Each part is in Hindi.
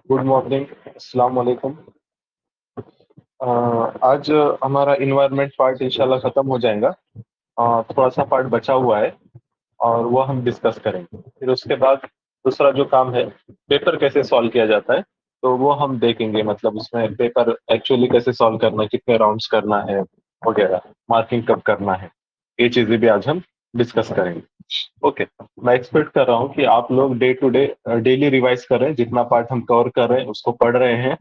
गुड मॉर्निंग, अस्सलाम वालेकुम। आज हमारा इन्वायरमेंट पार्ट इंशाल्लाह खत्म हो जाएगा। थोड़ा सा पार्ट बचा हुआ है और वो हम डिस्कस करेंगे। फिर उसके बाद दूसरा जो काम है, पेपर कैसे सॉल्व किया जाता है, तो वो हम देखेंगे। मतलब उसमें पेपर एक्चुअली कैसे सॉल्व करना है, कितने राउंड्स करना है वगैरह, मार्किंग कब करना है, ये चीजें भी आज हम डिस्कस करेंगे। ओके। मैं एक्सपेक्ट कर रहा हूँ कि आप लोग day to day daily revise कर रहे हैं, जितना पार्ट हम कवर कर रहे हैं उसको पढ़ रहे हैं।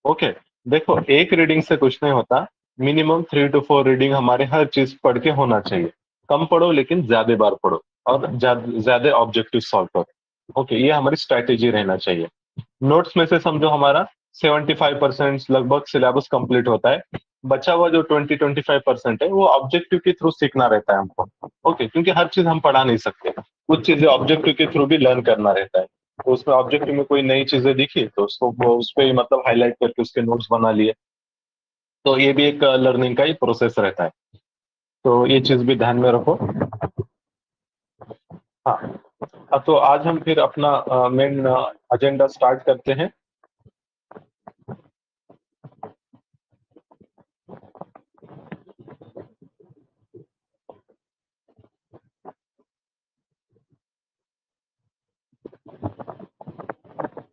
ओके। देखो, एक रीडिंग से कुछ नहीं होता। मिनिमम 3 to 4 रीडिंग हमारे हर चीज पढ़ के होना चाहिए। कम पढ़ो लेकिन ज्यादा बार पढ़ो और ज्यादा ऑब्जेक्टिव सॉल्व करो। ओके, ये हमारी स्ट्रैटेजी रहना चाहिए। नोट्स में से समझो हमारा 75% लगभग सिलेबस कंप्लीट होता है। बचा हुआ जो 20-25% है वो ऑब्जेक्टिव के थ्रू सीखना रहता है हमको। ओके, क्योंकि हर चीज हम पढ़ा नहीं सकते, कुछ चीजें ऑब्जेक्टिव के थ्रू भी लर्न करना रहता है। तो उसमें ऑब्जेक्टिव में कोई नई चीजें दिखी तो उसको वो उस पर मतलब हाईलाइट करके उसके नोट्स बना लिए। तो ये भी एक लर्निंग का ही प्रोसेस रहता है। तो ये चीज भी ध्यान में रखो। हाँ। तो आज हम फिर अपना मेन एजेंडा स्टार्ट करते हैं।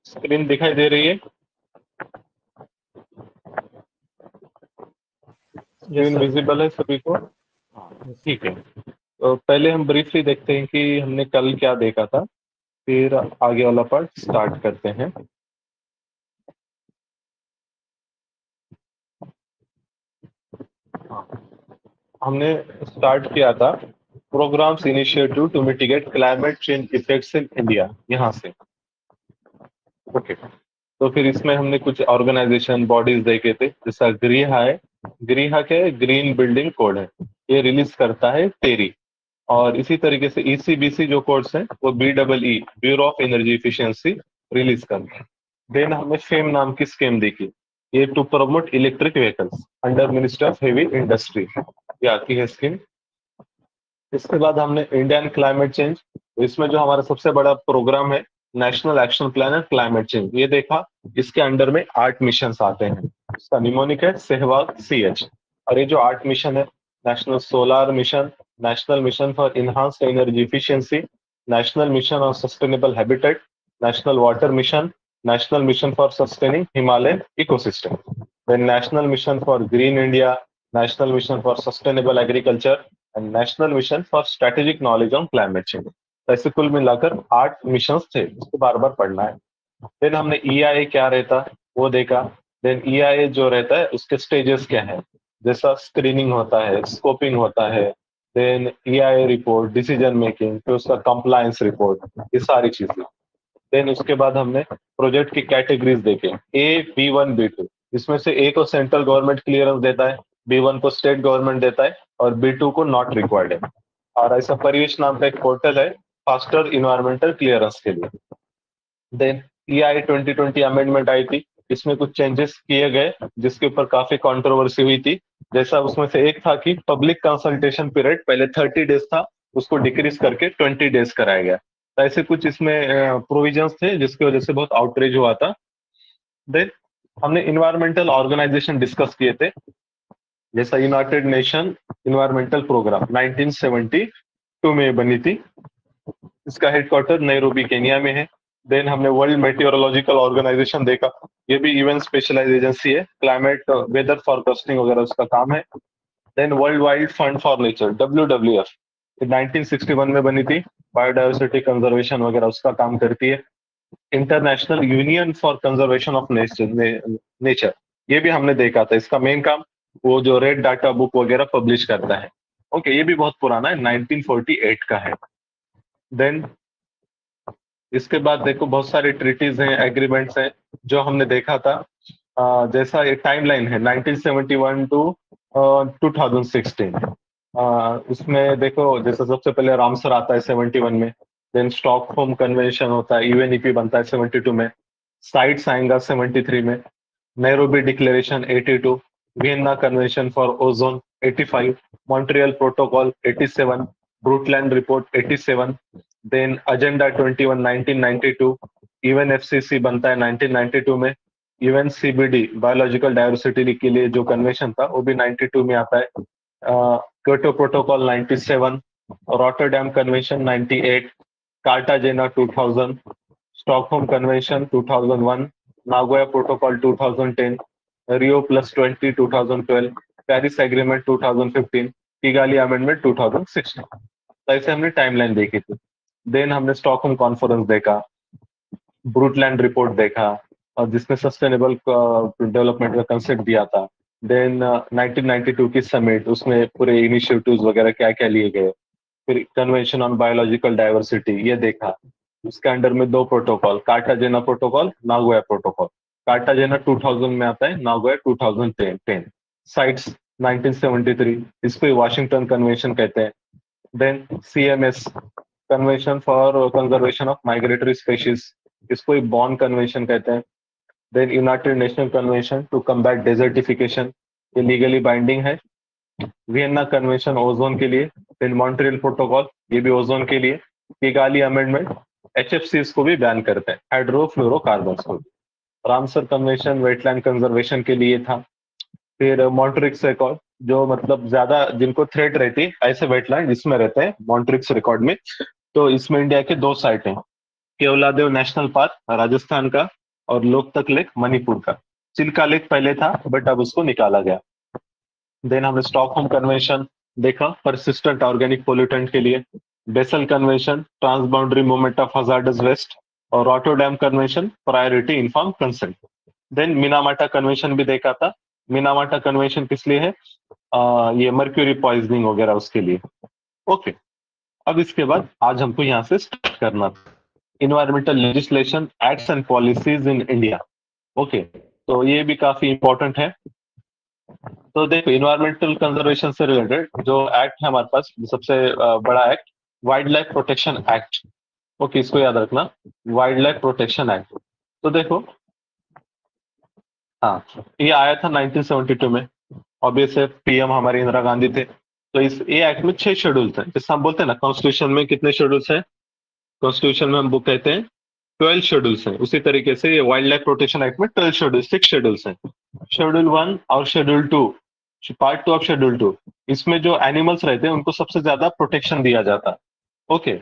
स्क्रीन दिखाई दे रही है? Yes screen sir. विजिबल है सभी को? हाँ। यस। ठीक है। तो पहले हम ब्रीफली देखते हैं कि हमने कल क्या देखा था, फिर आगे वाला पार्ट स्टार्ट करते हैं। हाँ, हमने स्टार्ट किया था programmes initiative to mitigate climate change effects in India, यहाँ से। ओके। तो फिर इसमें हमने कुछ ऑर्गेनाइजेशन बॉडीज देखे थे, जैसा गृहा है। गृहा क्या है? ग्रीन बिल्डिंग कोड है। ये रिलीज करता है टेरी। और इसी तरीके से ईसीबीसी जो कोड्स हैं वो BEE, bureau of energy efficiency, release करता है। देन हमने फेम नाम की स्कीम देखी। ये to promote electric vehicles under minister of heavy industry, ये आती है स्कीम। इसके बाद हमने इंडियन क्लाइमेट चेंज, इसमें जो हमारा सबसे बड़ा प्रोग्राम है, national action plan and climate change, ये देखा। इसके अंडर में 8 मिशन आते हैं। इसका निमोनिक है सहवाग CH। और ये जो 8 मिशन है, national solar mission, national mission for enhanced energy efficiency, national mission on sustainable habitat, national water mission, national mission for sustaining Himalayan ecosystem, then national mission for green India, national mission for sustainable agriculture and national mission for strategic knowledge on climate change. ऐसे कुल मिलाकर 8 मिशन थे, इसको बार बार पढ़ना है। फिर हमने EIA क्या रहता है वो देखा। देन EIA जो रहता है उसके स्टेजेस क्या है, जैसा स्क्रीनिंग होता है, स्कोपिंग होता है, then EIA report, decision making, फिर उसका कंप्लायंस रिपोर्ट, ये सारी चीजें। देन उसके बाद हमने प्रोजेक्ट की कैटेगरीज देखे, A, B1, B2। इसमें से A को सेंट्रल गवर्नमेंट क्लियरेंस देता है, B1 को स्टेट गवर्नमेंट देता है और B2 को नॉट रिक्वायर्ड है। और ऐसा परिवेश नाम का एक पोर्टल है फास्टर इन्वायरमेंटल क्लियरेंस के लिए। देन EIA 2020 अमेंडमेंट आई थी, इसमें कुछ चेंजेस किए गए जिसके ऊपर काफी कंट्रोवर्सी हुई थी। जैसा उसमें से एक था कि पब्लिक कंसल्टेशन पीरियड पहले 30 डेज था, उसको डिक्रीज करके 20 डेज कराया गया। तो ऐसे कुछ इसमें प्रोविजंस थे जिसकी वजह से बहुत आउटरीच हुआ था। देन हमने इन्वायरमेंटल ऑर्गेनाइजेशन डिस्कस किए थे, जैसा यूनाइटेड नेशन इन्वायरमेंटल प्रोग्राम 1972 में बनी थी। इसका हेडक्वार्टर नैरोबी केनिया में है। देन हमने वर्ल्ड मेटेरोलॉजिकल ऑर्गेनाइजेशन देखा। ये भी इवेंट स्पेशलाइज एजेंसी है, क्लाइमेट वेदर फॉरकास्टिंग वगैरह उसका काम है। Then world wide fund for nature WWF, 1961 में बनी थी, बायोडाइवर्सिटी कंजर्वेशन वगैरह उसका काम करती है। International union for conservation of nature, ये भी हमने देखा था। इसका मेन काम वो जो रेड डाटा बुक वगैरह पब्लिश करता है। ओके, ये भी बहुत पुराना है, 1948 का है। देन इसके बाद देखो बहुत सारे ट्रीटीज हैं, एग्रीमेंट्स हैं जो हमने देखा था। जैसा एक टाइमलाइन है 1971 टू 2016। उसमें देखो, जैसे सबसे पहले रामसर आता है 71 में। देन स्टॉकहोम कन्वेंशन होता है, UNEP बनता है 72 में। साइट्स आएगा 73 में। Nairobi declaration 82, Vienna convention for ozone 85, Montreal protocol 87, Brundtland report 87, then agenda 21 1992, UNFCC बनता है 1992 में। यूएनसीबीडी बायोलॉजिकल डाइवर्सिटी के लिए जो कन्वेंशन था वो भी 92 में आता है। Kyoto protocol 97, Rotterdam convention 98, Cartagena 2000, Stockholm convention 2001, Nagoya protocol 2010, Rio plus 20 2012, Paris agreement 2015, Kigali amendment 2016। तो ऐसे हमने टाइमलाइन देखी थी। देन हमने स्टॉकहोम कॉन्फ्रेंस देखा, ब्रूटलैंड रिपोर्ट देखा, और जिसने सस्टेनेबल डेवलपमेंट का कंसेप्ट दिया था। देन 1992 की समिट, उसमें पूरे इनिशिएटिव्स वगैरह क्या क्या लिए गए। फिर कन्वेंशन ऑन बायोलॉजिकल डाइवर्सिटी ये देखा। उसके अंडर में दो protocol, Cartagena protocol, Nagoya protocol. Cartagena 2000 में आता है, नागोया 2010। साइट्स 1973, इसको वाशिंगटन कन्वेंशन कहते हैं। Then CMS, convention for conservation of migratory species, इसको बॉन कन्वेंशन कहते हैं। Then united national convention to combat desertification, ये लीगली बाइंडिंग है। वियना कन्वेंशन ओजोन के लिए। देन मॉन्ट्रियल प्रोटोकॉल, ये भी ओजोन के लिए। किगाली अमेंडमेंट एचएफसीज को भी बैन करते हैं, हाइड्रोफ्लोरोकार्बन को भी। रामसर कन्वेंशन वेटलैंड कंजर्वेशन के लिए था। फिर मॉन्ट्रिक्स रिकॉर्ड, जो मतलब ज्यादा जिनको थ्रेट रहती है ऐसे वेटलैंड इसमें रहते हैं मॉन्ट्रिक्स रिकॉर्ड में। तो इसमें इंडिया के दो साइट हैं, केवलादेव नेशनल पार्क राजस्थान का, और लोकतक लेक मणिपुर का। चिल्का लेक पहले था बट अब उसको निकाला गया। देन हमने स्टॉकहोम कन्वेंशन देखा, परसिस्टेंट ऑर्गेनिक पोल्यूटेंट के लिए। Basel convention, transboundary movement of hazardous waste. और Rotterdam convention, priority inform consent. Then Minamata convention भी देखा था। मिनामाटा कन्वेंशन किस लिए है? ये मर्क्यूरी पॉइजनिंग वगैरह उसके लिए। ओके, अब इसके बाद आज हमको यहाँ से स्टार्ट करना था, environmental legislation acts and policies in India. Okay, तो ये भी काफी इंपॉर्टेंट है। तो देखो, इन्वायरमेंटल कंजर्वेशन से रिलेटेड जो एक्ट है हमारे पास, सबसे बड़ा act wild life protection act. Okay, इसको याद रखना, वाइल्ड लाइफ प्रोटेक्शन एक्ट। तो देखो, हाँ, ये आया था 1972 में। ऑब्वियसली पीएम हमारे इंदिरा गांधी थे। तो इस ये एक्ट में 6 शेड्यूल्स हैं, जैसे हम बोलते हैं ना कॉन्स्टिट्यूशन में कितने शेड्यूल्स हैं। कॉन्स्टिट्यूशन में हम वो कहते हैं 12 शेड्यूल्स हैं। उसी तरीके से ये वाइल्ड लाइफ प्रोटेक्शन एक्ट में 12 शेड्यूल्स, 6 शेड्यूल्स हैं। शेड्यूल 1 और शेड्यूल 2, पार्ट 2 ऑफ शेड्यूल 2, इसमें जो एनिमल्स रहते हैं उनको सबसे ज्यादा प्रोटेक्शन दिया जाता है। ओके,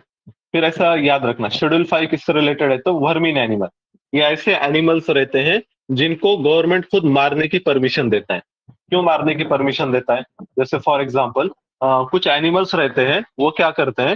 फिर ऐसा याद रखना, शेड्यूल 5 किससे रिलेटेड है? तो वर्मीन एनिमल। ये ऐसे एनिमल्स रहते हैं जिनको गवर्नमेंट खुद मारने की परमिशन देता है। क्यों मारने की परमिशन देता है? जैसे फॉर एग्जाम्पल, कुछ एनिमल्स रहते हैं, वो क्या करते हैं,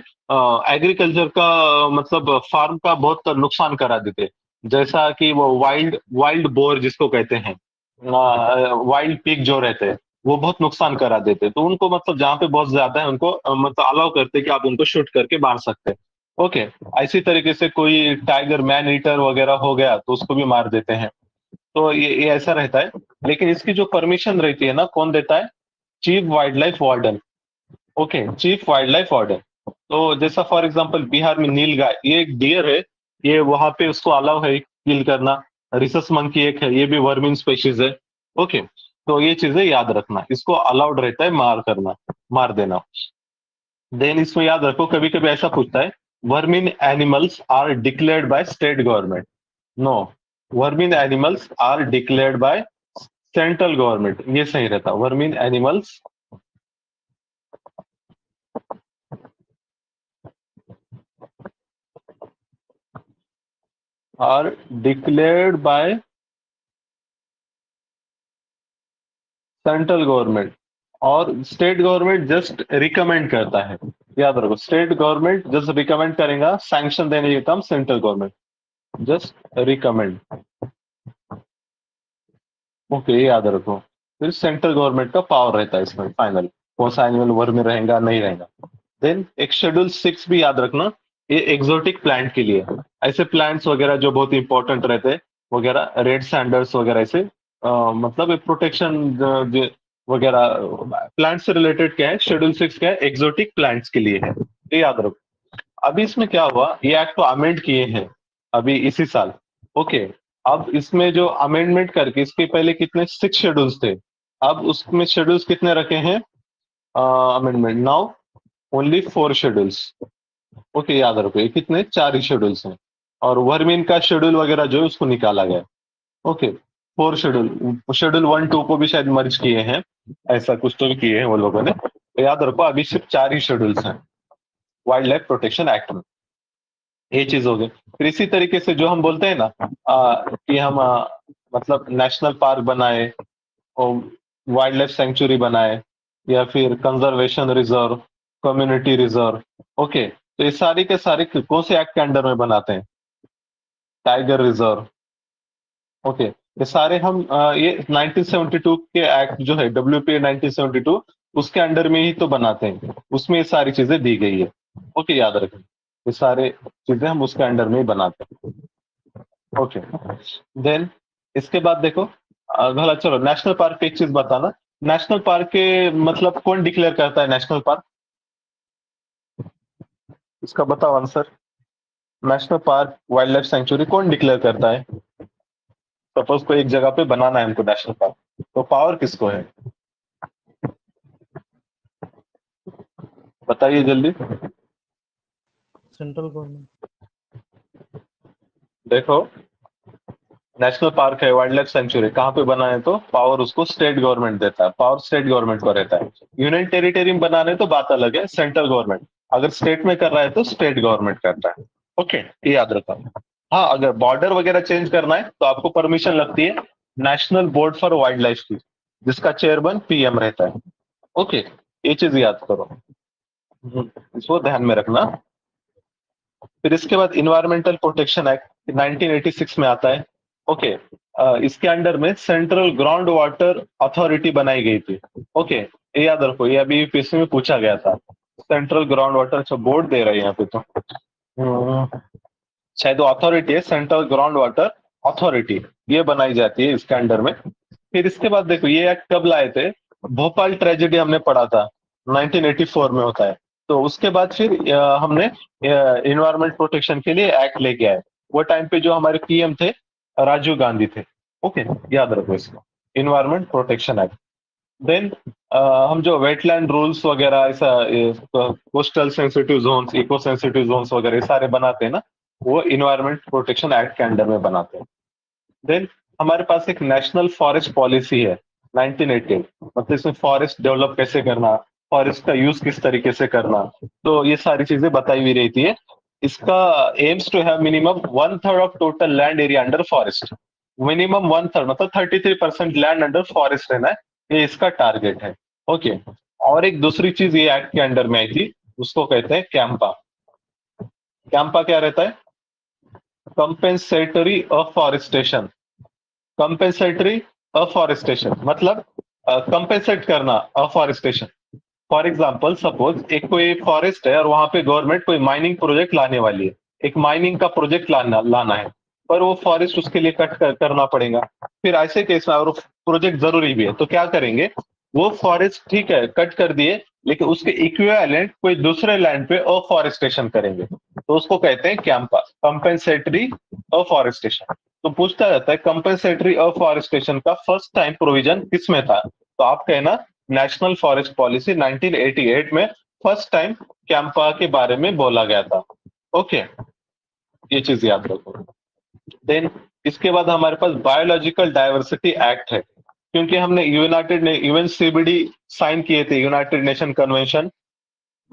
एग्रीकल्चर का मतलब फार्म का बहुत नुकसान करा देते हैं। जैसा कि वो वाइल्ड वाइल्ड बोर जिसको कहते हैं, वाइल्ड पिग जो रहते हैं, वो बहुत नुकसान करा देते हैं। तो उनको मतलब जहाँ पे बहुत ज्यादा है उनको मतलब अलाउ करते हैं कि आप उनको शूट करके मार सकते हैं। ओके, इसी तरीके से कोई टाइगर मैन ईटर वगैरह हो गया तो उसको भी मार देते हैं। तो ये ऐसा रहता है। लेकिन इसकी जो परमिशन रहती है ना, कौन देता है? Chief wild life warden. Okay, chief wild life warden. तो जैसा फॉर एग्जांपल बिहार में नीलगाय, ये एक डियर है, ये वहां पे उसको अलाउ है किल करना। रिसस मंकी एक है, ये भी वर्मिन स्पेशीज है। ओके, तो ये चीजें याद रखना, इसको अलाउड रहता है मार करना, मार देना। देन इसमें याद रखो, कभी कभी ऐसा पूछता है, vermin animals are declared by state government. No, vermin animals are declared by central government, ये सही रहता। Vermin animals are declared by central government, और स्टेट गवर्नमेंट जस्ट रिकमेंड करता है। याद रखो, स्टेट गवर्नमेंट जस्ट रिकमेंड करेगा, सैंक्शन देने के काम central government, just recommend. Okay, ये याद रखो। फिर सेंट्रल गवर्नमेंट का पावर रहता है इसमें फाइनल, कौन सा एनिमल वर्ग में रहेगा नहीं रहेगा। देन एक शेड्यूल 6 भी याद रखना, ये एक्सोटिक प्लांट के लिए है। ऐसे प्लांट्स वगैरह जो बहुत इंपॉर्टेंट रहते हैं वगैरह, रेड सैंडर्स वगैरह, ऐसे मतलब प्रोटेक्शन वगैरह प्लांट से रिलेटेड क्या है, शेड्यूल 6 क्या है, एक्सोटिक प्लांट्स के लिए है। ये याद रखो। अभी इसमें क्या हुआ, ये एक्ट तो अमेंड किए हैं अभी इसी साल। ओके, अब इसमें जो अमेंडमेंट करके, इसके पहले कितने 6 शेड्यूल्स थे, अब उसमें शेड्यूल्स कितने रखे हैं amendment now, only 4 schedules. Okay, याद रखो, ये कितने 4 ही शेड्यूल्स हैं। और वर्मीन का शेड्यूल वगैरह जो है उसको निकाला गया। ओके, 4 शेड्यूल, शेड्यूल 1 2 को भी शायद मर्ज किए हैं, ऐसा कुछ तो भी किए हैं वो लोगों ने। तो याद रखो अभी सिर्फ 4 ही शेड्यूल्स हैं वाइल्ड लाइफ प्रोटेक्शन एक्ट में। ये चीज हो गई। फिर इसी तरीके से जो हम बोलते हैं ना कि हम मतलब नेशनल पार्क बनाए और वाइल्ड लाइफ सेंचुरी बनाए या फिर conservation reserve, community reserve. Okay, तो ये सारी के सारे कौन से एक्ट के अंडर में बनाते हैं? Tiger reserve. ओके, ये सारे हम ये 1972 के एक्ट जो है WPA 1972 उसके अंडर में ही तो बनाते हैं, उसमें ये सारी चीजें दी गई है। ओके, याद रखें ये सारे चीजें हम उसके अंडर में ही बनाते हैं। ओके, देन इसके बाद देखो भला चलो नेशनल पार्क की एक चीज बताना। नेशनल पार्क के मतलब कौन डिक्लेयर करता है नेशनल पार्क? इसका बताओ answer. National park wild life sanctuary कौन डिक्लेयर करता है? सपोज कोई एक जगह पे बनाना है हमको नेशनल पार्क, तो पावर किसको है? बताइए जल्दी। Central government. देखो, नेशनल पार्क है, वाइल्ड लाइफ सेंचुरी, कहाँ पे बना है तो पावर उसको स्टेट गवर्नमेंट देता है, पावर स्टेट गवर्नमेंट को रहता है। यूनियन टेरिटरी में बनाने तो बात अलग है, सेंट्रल गवर्नमेंट। अगर स्टेट में कर रहा है तो स्टेट गवर्नमेंट करता है। ओके, ये याद रखा। हाँ, अगर बॉर्डर वगैरह चेंज करना है तो आपको परमिशन लगती है national board for wild life की, जिसका चेयरमैन PM रहता है। ओके, ये चीज याद करो। इसको ध्यान में रखना। फिर इसके बाद इन्वायरमेंटल प्रोटेक्शन एक्ट 1986 में आता है। ओके, इसके अंडर में सेंट्रल ग्राउंड वाटर अथॉरिटी बनाई गई थी। ओके, ये याद रखो, ये अभी यूपीएससी में पूछा गया था। सेंट्रल ग्राउंड वाटर, अच्छा बोर्ड दे रहे हैं यहाँ पे तो। शायद वो अथॉरिटी है, सेंट्रल ग्राउंड वाटर अथॉरिटी, ये बनाई जाती है इसके अंडर में। फिर इसके बाद देखो ये एक्ट कब लाए थे? भोपाल ट्रेजेडी हमने पढ़ा था, 1984 में होता है। तो उसके बाद फिर हमने इन्वायरमेंट प्रोटेक्शन के लिए एक्ट लेके आए। वो टाइम पे जो हमारे PM थे राजीव गांधी थे। ओके, याद रखो इसको, इन्वायरमेंट प्रोटेक्शन एक्ट। देन हम जो वेटलैंड रूल्स वगैरह ऐसा coastal sensitive zones, eco sensitive zones वगैरह ये सारे बनाते हैं ना, वो इन्वायरमेंट प्रोटेक्शन एक्ट के अंडर में बनाते हैं। देन हमारे पास एक नेशनल फॉरेस्ट पॉलिसी है 1988, मतलब इसमें फॉरेस्ट डेवलप कैसे करना, फॉरेस्ट का यूज किस तरीके से करना, तो ये सारी चीजें बताई हुई रहती है। इसका aims to have minimum 1/3 of total land area under forest. Minimum 1/3 मतलब 33% लैंड अंडर फॉरेस्ट रहना है, ये इसका टारगेट है। ओके, और एक दूसरी चीज ये एक्ट के अंडर में आई थी, उसको कहते हैं कैंपा। कैंपा क्या रहता है? Compensatory afforestation. कंपेंसेटरी अफॉरेस्टेशन मतलब कंपेंसेट करना अफॉरेस्टेशन। फॉर एग्जाम्पल सपोज एक कोई फॉरेस्ट है और वहां पे गवर्नमेंट कोई माइनिंग प्रोजेक्ट लाने वाली है, एक माइनिंग का प्रोजेक्ट लाना है, पर वो फॉरेस्ट उसके लिए करना पड़ेगा। फिर ऐसे केस में और प्रोजेक्ट जरूरी भी है तो क्या करेंगे, वो फॉरेस्ट ठीक है कट कर दिए, लेकिन उसके इक्विवेलेंट कोई दूसरे लैंड पे अफॉरेस्टेशन करेंगे, तो उसको कहते हैं कैंपा, कंपेंसेटरी अफॉरेस्टेशन। तो पूछता रहता है कंपेंसेटरी अफॉरेस्टेशन का फर्स्ट टाइम प्रोविजन किस में था, तो आप कहना नेशनल फॉरेस्ट पॉलिसी 1988 में फर्स्ट टाइम कैंपा के बारे में बोला गया था। ओके, ये चीज याद रखो। देन इसके बाद हमारे पास बायोलॉजिकल डाइवर्सिटी एक्ट है, क्योंकि हमने UNCBD साइन किए थे, United nation convention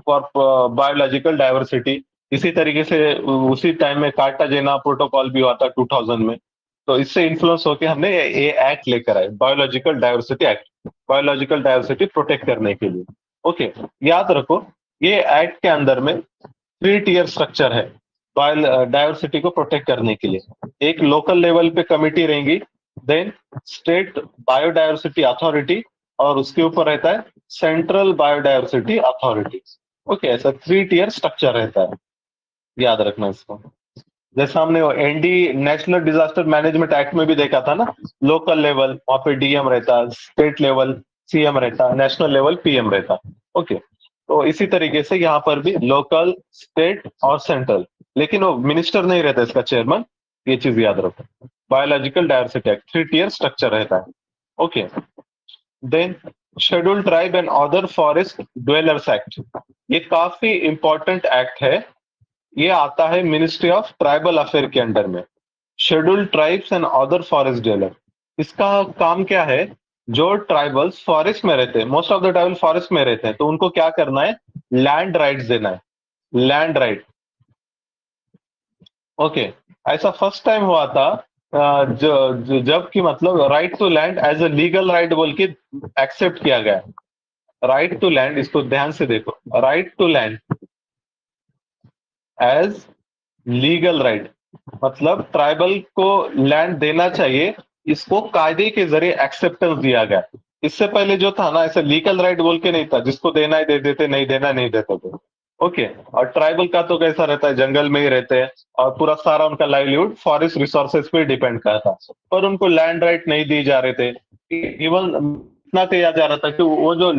for biological diversity. इसी तरीके से उसी टाइम में कार्टाजेना प्रोटोकॉल भी हुआ था 2000 में। तो इससे इन्फ्लुएंस होकर हमने ये एक्ट लेकर आए, biological diversity act, biological diversity protect करने के लिए। ओके, याद रखो ये एक्ट के अंदर में 3 टियर स्ट्रक्चर है डाइवर्सिटी को प्रोटेक्ट करने के लिए। एक लोकल लेवल पे कमिटी रहेंगी, देन स्टेट बायोडायवर्सिटी अथॉरिटी, और उसके ऊपर रहता है सेंट्रल बायोडायवर्सिटी अथॉरिटी। ओके, ऐसा 3 टियर स्ट्रक्चर रहता है, याद रखना इसको। जैसा हमने ND national disaster management act में भी देखा था ना, लोकल लेवल वहां पे DM रहता, स्टेट लेवल CM रहता, नेशनल लेवल PM रहता। ओके, तो इसी तरीके से यहाँ पर भी लोकल, स्टेट और सेंट्रल, लेकिन वो मिनिस्टर नहीं रहता इसका चेयरमैन, ये चीज याद रखो। Biological diversity act 3 tier structure रहता है। Okay, then schedule tribe and other forest dwellers act, ये काफी इंपॉर्टेंट एक्ट है। ये आता है मिनिस्ट्री ऑफ ट्राइबल अफेयर के अंडर में। Scheduled tribes and other forest develop, इसका काम क्या है? जो ट्राइबल्स फॉरेस्ट में रहते हैं, most of the tribal forest में रहते हैं, तो उनको क्या करना है? लैंड राइट्स देना है, लैंड राइट। ओके, ऐसा फर्स्ट टाइम हुआ था जब कि मतलब right to land as a legal right बोल के एक्सेप्ट किया गया। राइट टू लैंड, इसको ध्यान से देखो, right to land as legal right, मतलब ट्राइबल को लैंड देना चाहिए, इसको कायदे के जरिए एक्सेप्टेंस दिया गया। इससे पहले जो था ना, ऐसे लीगल राइट बोल के नहीं था, जिसको देना है दे देते, नहीं देना नहीं देते थे। ओके, और ट्राइबल का तो कैसा रहता है, जंगल में ही रहते हैं और पूरा सारा उनका लाइवलीहुड फॉरेस्ट रिसोर्सेज पे डिपेंड करता, पर उनको लैंड राइट नहीं दी जा रहे थे। इवन इतना किया जा रहा था कि वो जो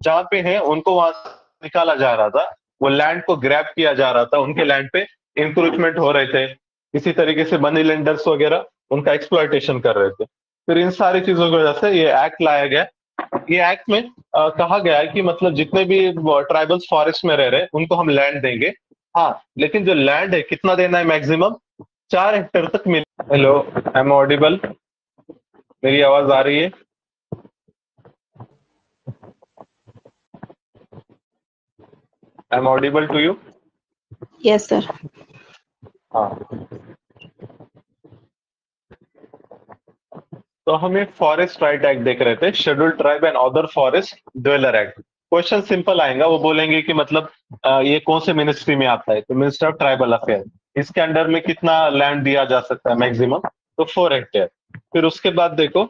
जहाँ पे है उनको वहां से निकाला जा रहा था, वो लैंड को ग्रैब किया जा रहा था, उनके लैंड पे इंक्रोचमेंट हो रहे थे। इसी तरीके से मनी लेंडर्स वगैरह उनका एक्सप्लॉयटेशन कर रहे थे। फिर इन सारी चीजों की वजह से ये एक्ट लाया गया। ये एक्ट में कहा गया है कि मतलब जितने भी ट्राइबल्स फॉरेस्ट में रह रहे हैं उनको हम लैंड देंगे। हाँ, लेकिन जो लैंड है कितना देना है? मैक्सिमम 4 हेक्टेयर तक मिल। Hello, I am audible? मेरी आवाज आ रही है? I am audible to you? Yes, sir. हाँ, तो हम एक फॉरेस्ट राइट एक्ट देख रहे थे, scheduled tribe and other forest dweller act. Question simple आएगा, वो बोलेंगे कि मतलब ये कौन से मिनिस्ट्री में आता है? तो मिनिस्ट्री ऑफ ट्राइबल अफेयर। इसके अंडर में कितना लैंड दिया जा सकता है मैक्सिमम? तो 4 हेक्टेयर। फिर उसके बाद देखो,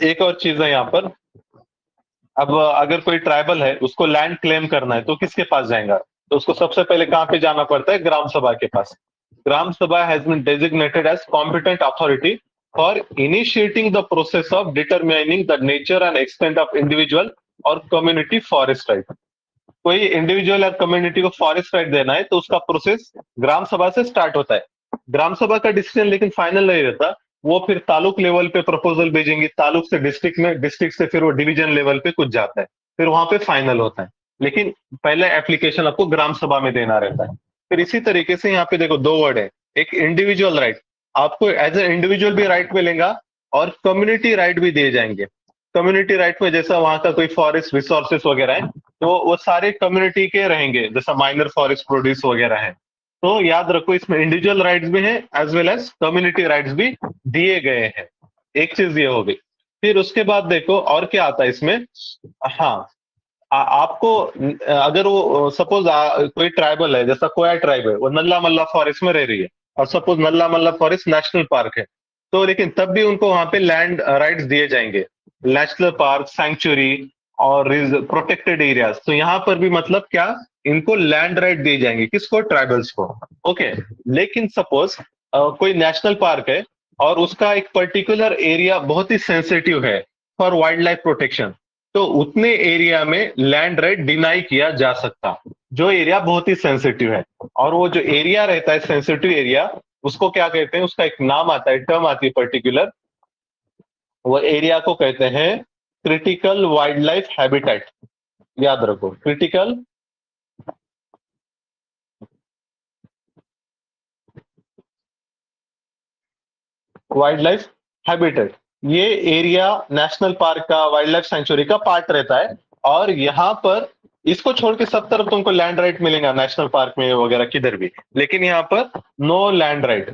एक और चीज है यहाँ पर। अब अगर कोई ट्राइबल है, उसको लैंड क्लेम करना है, तो किसके पास जाएगा? तो उसको सबसे पहले कहाँ पे जाना पड़ता है? ग्राम सभा के पास। Gram Sabha has been designated as competent authority for initiating the process of determining the nature and extent of individual और कम्युनिटी फॉरेस्ट राइट। कोई इंडिविजुअल या कम्युनिटी को फॉरेस्ट राइट देना है, तो उसका प्रोसेस ग्राम सभा से स्टार्ट होता है। ग्राम सभा का डिसीजन लेकिन फाइनल नहीं रहता, वो फिर तालुक लेवल पे प्रपोजल भेजेंगे, तालुक से डिस्ट्रिक्ट में, डिस्ट्रिक्ट से फिर वो डिवीजन लेवल पे कुछ जाता है, फिर वहां पे फाइनल होता है। लेकिन पहले एप्लीकेशन आपको ग्राम सभा में देना रहता है। फिर इसी तरीके से यहाँ पे देखो, 2 वर्ड है। एक इंडिविजुअल राइट, आपको एज ए इंडिविजुअल भी राइट मिलेगा और कम्युनिटी राइट भी दिए जाएंगे। कम्युनिटी राइट में जैसा वहां का कोई फॉरेस्ट रिसोर्सेस वगैरह है, तो वो सारे कम्युनिटी के रहेंगे, जैसा माइनर फॉरेस्ट प्रोड्यूस वगैरह है। तो याद रखो, इसमें इंडिविजुअल राइट्स भी हैं as well as community rights भी दिए गए हैं। एक चीज ये हो गई। फिर उसके बाद देखो और क्या आता है इसमें। हाँ, आपको अगर वो सपोज कोई ट्राइबल है, जैसा कोया ट्राइब है, वो नल्ला मल्ला फॉरेस्ट में रह रही है, और सपोज नल्ला मल्ला फॉरेस्ट नेशनल पार्क है, तो लेकिन तब भी उनको वहां पे लैंड राइट्स दिए जाएंगे। नेशनल पार्क, सैंक्चुरी और प्रोटेक्टेड एरियाज, तो यहाँ पर भी मतलब क्या, इनको लैंड राइट दिए जाएंगे। किसको? ट्राइबल्स को। ओके, लेकिन सपोज कोई नेशनल पार्क है और उसका एक पर्टिकुलर एरिया बहुत ही सेंसिटिव है फॉर वाइल्ड लाइफ प्रोटेक्शन, तो उतने एरिया में लैंड राइट डिनाई किया जा सकता, जो एरिया बहुत ही सेंसिटिव है। और वो जो एरिया रहता है सेंसिटिव एरिया, उसको क्या कहते हैं? उसका एक नाम आता है, टर्म आती है पर्टिकुलर। वो एरिया को कहते हैं क्रिटिकल वाइल्ड लाइफ हैबिटेट। याद रखो, क्रिटिकल वाइल्ड लाइफ हैबिटेट। ये एरिया नेशनल पार्क का, वाइल्ड लाइफ सेंचुरी का पार्ट रहता है। और यहाँ पर इसको छोड़ के सब तरफ तुमको लैंड राइट मिलेगा, नेशनल पार्क में वगैरह किधर भी, लेकिन यहाँ पर नो लैंड राइट।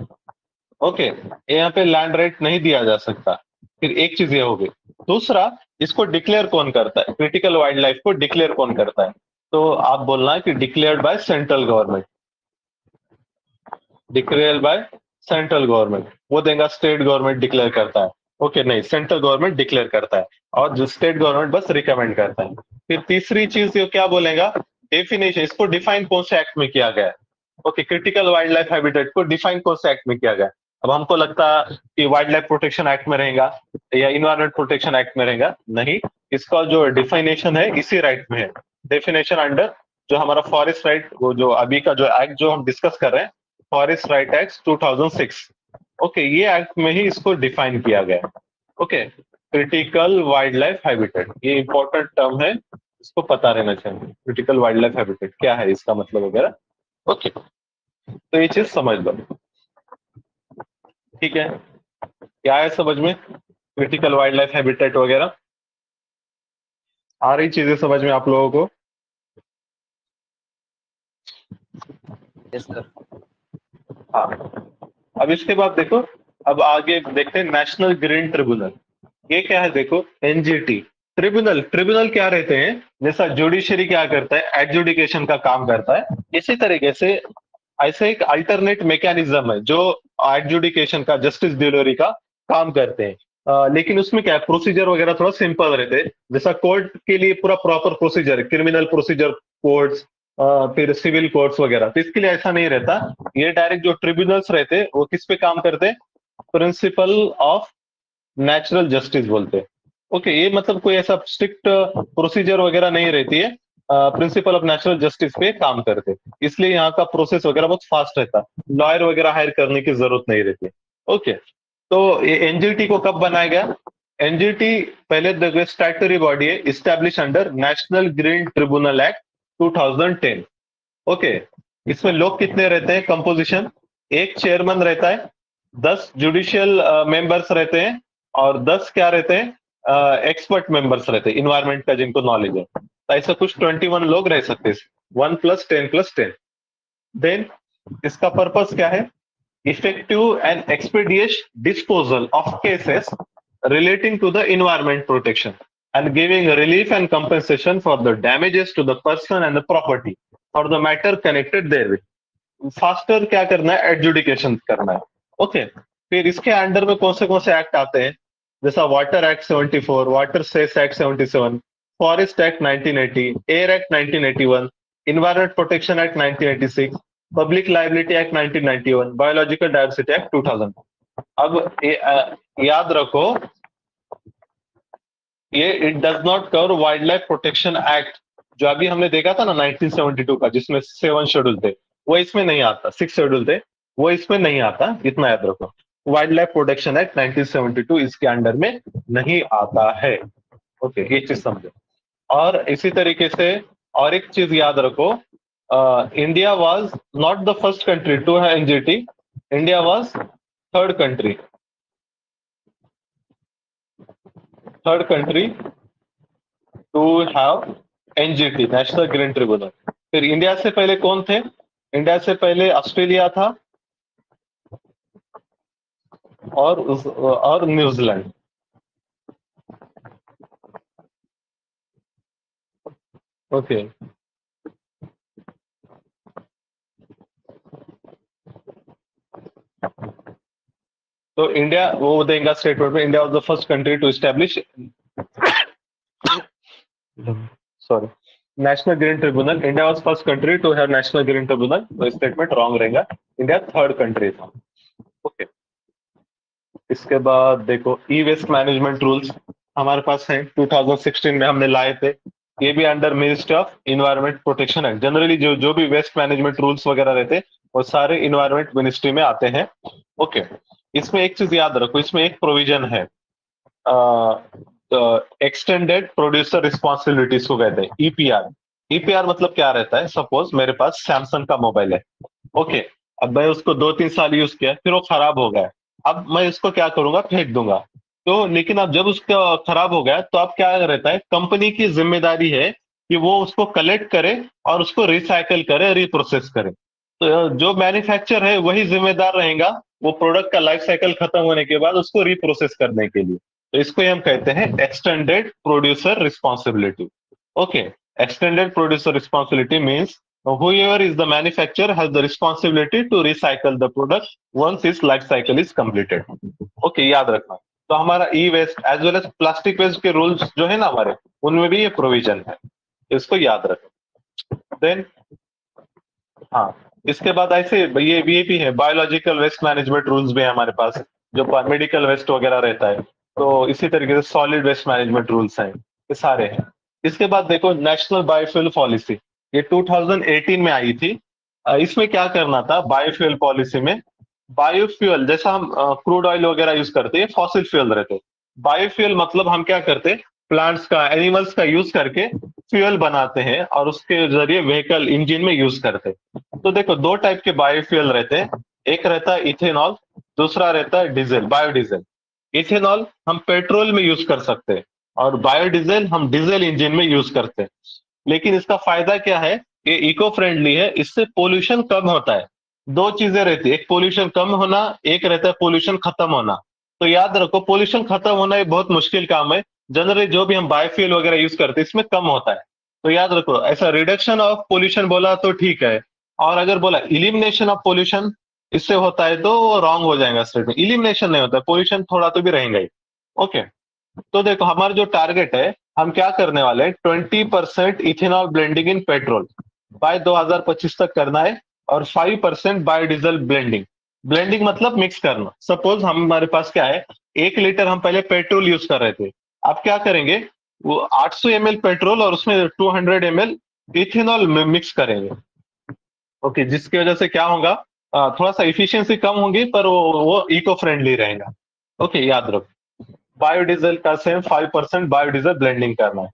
ओके, यहाँ पे लैंड राइट नहीं दिया जा सकता। फिर एक चीज ये हो गई। दूसरा, इसको डिक्लेयर कौन करता है? क्रिटिकल वाइल्ड लाइफ को डिक्लेयर कौन करता है? तो आप बोलना है कि declared by central government. Declare by central government, वो देगा स्टेट गवर्नमेंट डिक्लेयर करता है। ओके, नहीं, सेंट्रल गवर्नमेंट डिक्लेयर करता है और जो स्टेट गवर्नमेंट बस रिकमेंड करता है। फिर तीसरी चीज ये क्या बोलेगा? डेफिनेशन, इसको डिफाइन कौन से एक्ट में किया गया है? Okay, critical wild life habitat को डिफाइन कौन से एक्ट में किया गया है? अब हमको लगता है कि वाइल्ड लाइफ प्रोटेक्शन एक्ट में रहेगा या इन्वायरमेंट प्रोटेक्शन एक्ट में रहेगा, नहीं। इसका जो डिफाइनेशन है इसी राइट में है। डेफिनेशन अंडर जो हमारा फॉरेस्ट राइट, वो जो अभी का जो एक्ट जो हम डिस्कस कर रहे हैं, फॉरेस्ट राइट एक्ट 2006। ओके, ये एक्ट में ही इसको डिफाइन किया गया है। Okay, critical wild life habitat, ये इंपॉर्टेंट टर्म है, इसको पता रहना चाहिए। क्रिटिकल वाइल्ड लाइफ हैबिटेट क्या है, इसका मतलब वगैरह। ओके, तो ये चीज समझ लो, ठीक है। क्या है समझ में, क्रिटिकल वाइल्ड लाइफ हैबिटेट वगैरह आ रही चीजें समझ में आप लोगों को? Yes sir. हाँ, अब इसके बाद देखो, अब आगे देखते हैं नेशनल ग्रीन ट्रिब्यूनल। ये क्या है देखो, एनजीटी ट्रिब्यूनल। ट्रिब्यूनल क्या रहते हैं, जैसा जुडिशरी क्या करता है, एडजुडिकेशन का काम करता है, इसी तरीके से ऐसे एक अल्टरनेट मैकेनिज्म है जो एडजुडिकेशन का, जस्टिस डिलीवरी का काम करते हैं। लेकिन उसमें क्या है, प्रोसीजर वगैरह थोड़ा सिंपल रहते हैं। जैसा कोर्ट के लिए पूरा प्रॉपर प्रोसीजर है, क्रिमिनल प्रोसीजर कोर्ट्स, फिर सिविल कोर्ट्स वगैरह, तो इसके लिए ऐसा नहीं रहता। ये डायरेक्ट जो ट्रिब्यूनल्स रहते हैं वो किस पे काम करते हैं, प्रिंसिपल ऑफ नेचुरल जस्टिस बोलते हैं। ओके, ये मतलब कोई ऐसा स्ट्रिक्ट प्रोसीजर वगैरह नहीं रहती है, प्रिंसिपल ऑफ नेचुरल जस्टिस पे काम करते हैं। इसलिए यहाँ का प्रोसेस वगैरह बहुत फास्ट रहता है, लॉयर वगैरह हायर करने की जरूरत नहीं रहती। ओके, तो ये एनजीटी को कब बनाया गया? एनजीटी पहले स्टैट्यूटरी बॉडी है, establish under national green tribunal act 2010। Okay, इसमें लोग कितने रहते हैं, कंपोजिशन, एक चेयरमैन रहता है, 10 जुडिशियल मेंबर्स रहते हैं, और 10 क्या रहते हैं, एक्सपर्ट मेंबर्स रहते हैं इन्वायरमेंट का जिनको नॉलेज है। तो ऐसा कुछ 21 लोग रह सकते हैं, 1+10+10। देन इसका पर्पस क्या है, effective and expeditious disposal of cases relating to the environment protection and giving relief and compensation for the damages to the person and the property or the matter connected therewith। Faster क्या करना है, एडजुडिकेशन करना है। ओके, फिर इसके अंडर में कौन से एक्ट आते हैं, जैसा water act 74, water cess act 77, forest act 1980, air act 1981, environment protection act 1986, public liability act 1991, biological diversity act 2000। अब याद रखो, ये it does not cover wild life protection act, जो अभी हमने देखा था ना 1972 का, जिसमें 7 शेड्यूल थे, वो इसमें नहीं आता। 6 शेड्यूल थे, वो इसमें नहीं आता, इतना याद रखो। वाइल्ड लाइफ प्रोटेक्शन एक्ट 1972 इसके अंडर में नहीं आता है। ओके, ये चीज समझो। और इसी तरीके से और एक चीज याद रखो, India was not the first country to have NGT, India was third country, third country to have NGT, national green tribunal. फिर इंडिया से पहले कौन थे, इंडिया से पहले ऑस्ट्रेलिया था, और न्यूजीलैंड। ओके, तो इंडिया, वो देंगे स्टेटमेंट में, India was the first country to establish, sorry, national green tribunal. India was first country to have national green tribunal, तो स्टेटमेंट रॉन्ग रहेगा, इंडिया थर्ड कंट्री था। ओके, इसके बाद देखो, ई वेस्ट मैनेजमेंट रूल्स हमारे पास हैं, 2016 में हमने लाए थे। ये भी under ministry of environment protection है। जनरली जो भी वेस्ट मैनेजमेंट रूल्स वगैरह रहते हैं वो सारे इन्वायरमेंट मिनिस्ट्री में आते हैं। ओके, इसमें एक चीज याद रखो, इसमें एक प्रोविजन है, एक्सटेंडेड प्रोड्यूसर रिस्पॉन्सिबिलिटीज को कहते हैं, ईपीआर। ईपीआर मतलब क्या रहता है, सपोज मेरे पास सैमसंग का मोबाइल है। ओके, अब मैं उसको 2-3 साल यूज किया, फिर वो खराब हो गया, अब मैं इसको क्या करूंगा, फेंक दूंगा। तो लेकिन अब जब उसका खराब हो गया, तो अब क्या रहता है, कंपनी की जिम्मेदारी है कि वो उसको कलेक्ट करे और उसको रिसाइकल करे, रिप्रोसेस करे। तो जो मैन्युफैक्चर है वही जिम्मेदार रहेगा वो प्रोडक्ट का लाइफ साइकिल खत्म होने के बाद उसको रिप्रोसेस करने के लिए। तो इसको हम कहते हैं extended producer responsibility. Okay, extended producer responsibility means whoever is the manufacturer has the responsibility to recycle the product once its life cycle is completed। Okay, याद रखना। तो हमारा e waste as well as plastic waste के रूल्स जो है ना हमारे, उनमें भी ये प्रोविजन है, इसको याद रखें। देन हाँ, इसके बाद ऐसे ये भी है, बायोलॉजिकल वेस्ट मैनेजमेंट रूल्स भी है हमारे पास, जो मेडिकल वेस्ट वगैरह रहता है। तो इसी तरीके से सॉलिड वेस्ट मैनेजमेंट रूल्स हैं, ये सारे हैं। इसके बाद देखो, नेशनल बायोफ्यूल पॉलिसी, ये 2018 में आई थी। इसमें क्या करना था, बायोफ्यूल पॉलिसी में, बायोफ्यूल जैसा हम क्रूड ऑयल वगैरह यूज करते हैं, फॉसिल फ्यूल रहते हैं। बायोफ्यूल मतलब हम क्या करते हैं, प्लांट्स का, एनिमल्स का यूज करके फ्यूल बनाते हैं और उसके जरिए व्हीकल इंजन में यूज करते हैं। तो देखो दो टाइप के बायोफ्यूल रहते हैं, एक रहता है इथेनॉल, दूसरा रहता है डीजल, बायोडीजल। इथेनॉल हम पेट्रोल में यूज कर सकते हैं और बायोडीजल हम डीजल इंजन में यूज करते हैं। लेकिन इसका फायदा क्या है, ये इको फ्रेंडली है, इससे पोल्यूशन कम होता है। दो चीजें रहती है, एक पोल्यूशन कम होना, एक रहता है पोल्यूशन खत्म होना। तो याद रखो पोल्यूशन खत्म होना ये बहुत मुश्किल काम है। जनरली जो भी हम बायोफ्यूल वगैरह यूज करते हैं इसमें कम होता है। तो याद रखो ऐसा रिडक्शन ऑफ पोल्यूशन बोला तो ठीक है, और अगर बोला इलिमिनेशन ऑफ पोल्यूशन इससे होता है तो वो रॉन्ग हो जाएगा स्टेटमेंट। इलिमिनेशन नहीं होता, पोल्यूशन थोड़ा तो भी रहेगा ही। ओके, तो देखो हमारा जो टारगेट है, हम क्या करने वाले हैं, 20% ethanol blending in petrol by 2025 तक करना है, और 5% बायोडीजल ब्लेंडिंग। ब्लेंडिंग मतलब मिक्स करना। सपोज हमारे पास क्या है, 1 लीटर हम पहले पेट्रोल यूज कर रहे थे, अब क्या करेंगे, वो 800 ml पेट्रोल और उसमें 200 ml इथेनॉल मिक्स करेंगे। ओके, जिसकी वजह से क्या होगा, थोड़ा सा इफिशियंसी कम होगी पर वो इको फ्रेंडली रहेगा। ओके, याद रखो बायोडीजल का सेम 5% बायोडीजल ब्लेंडिंग करना है।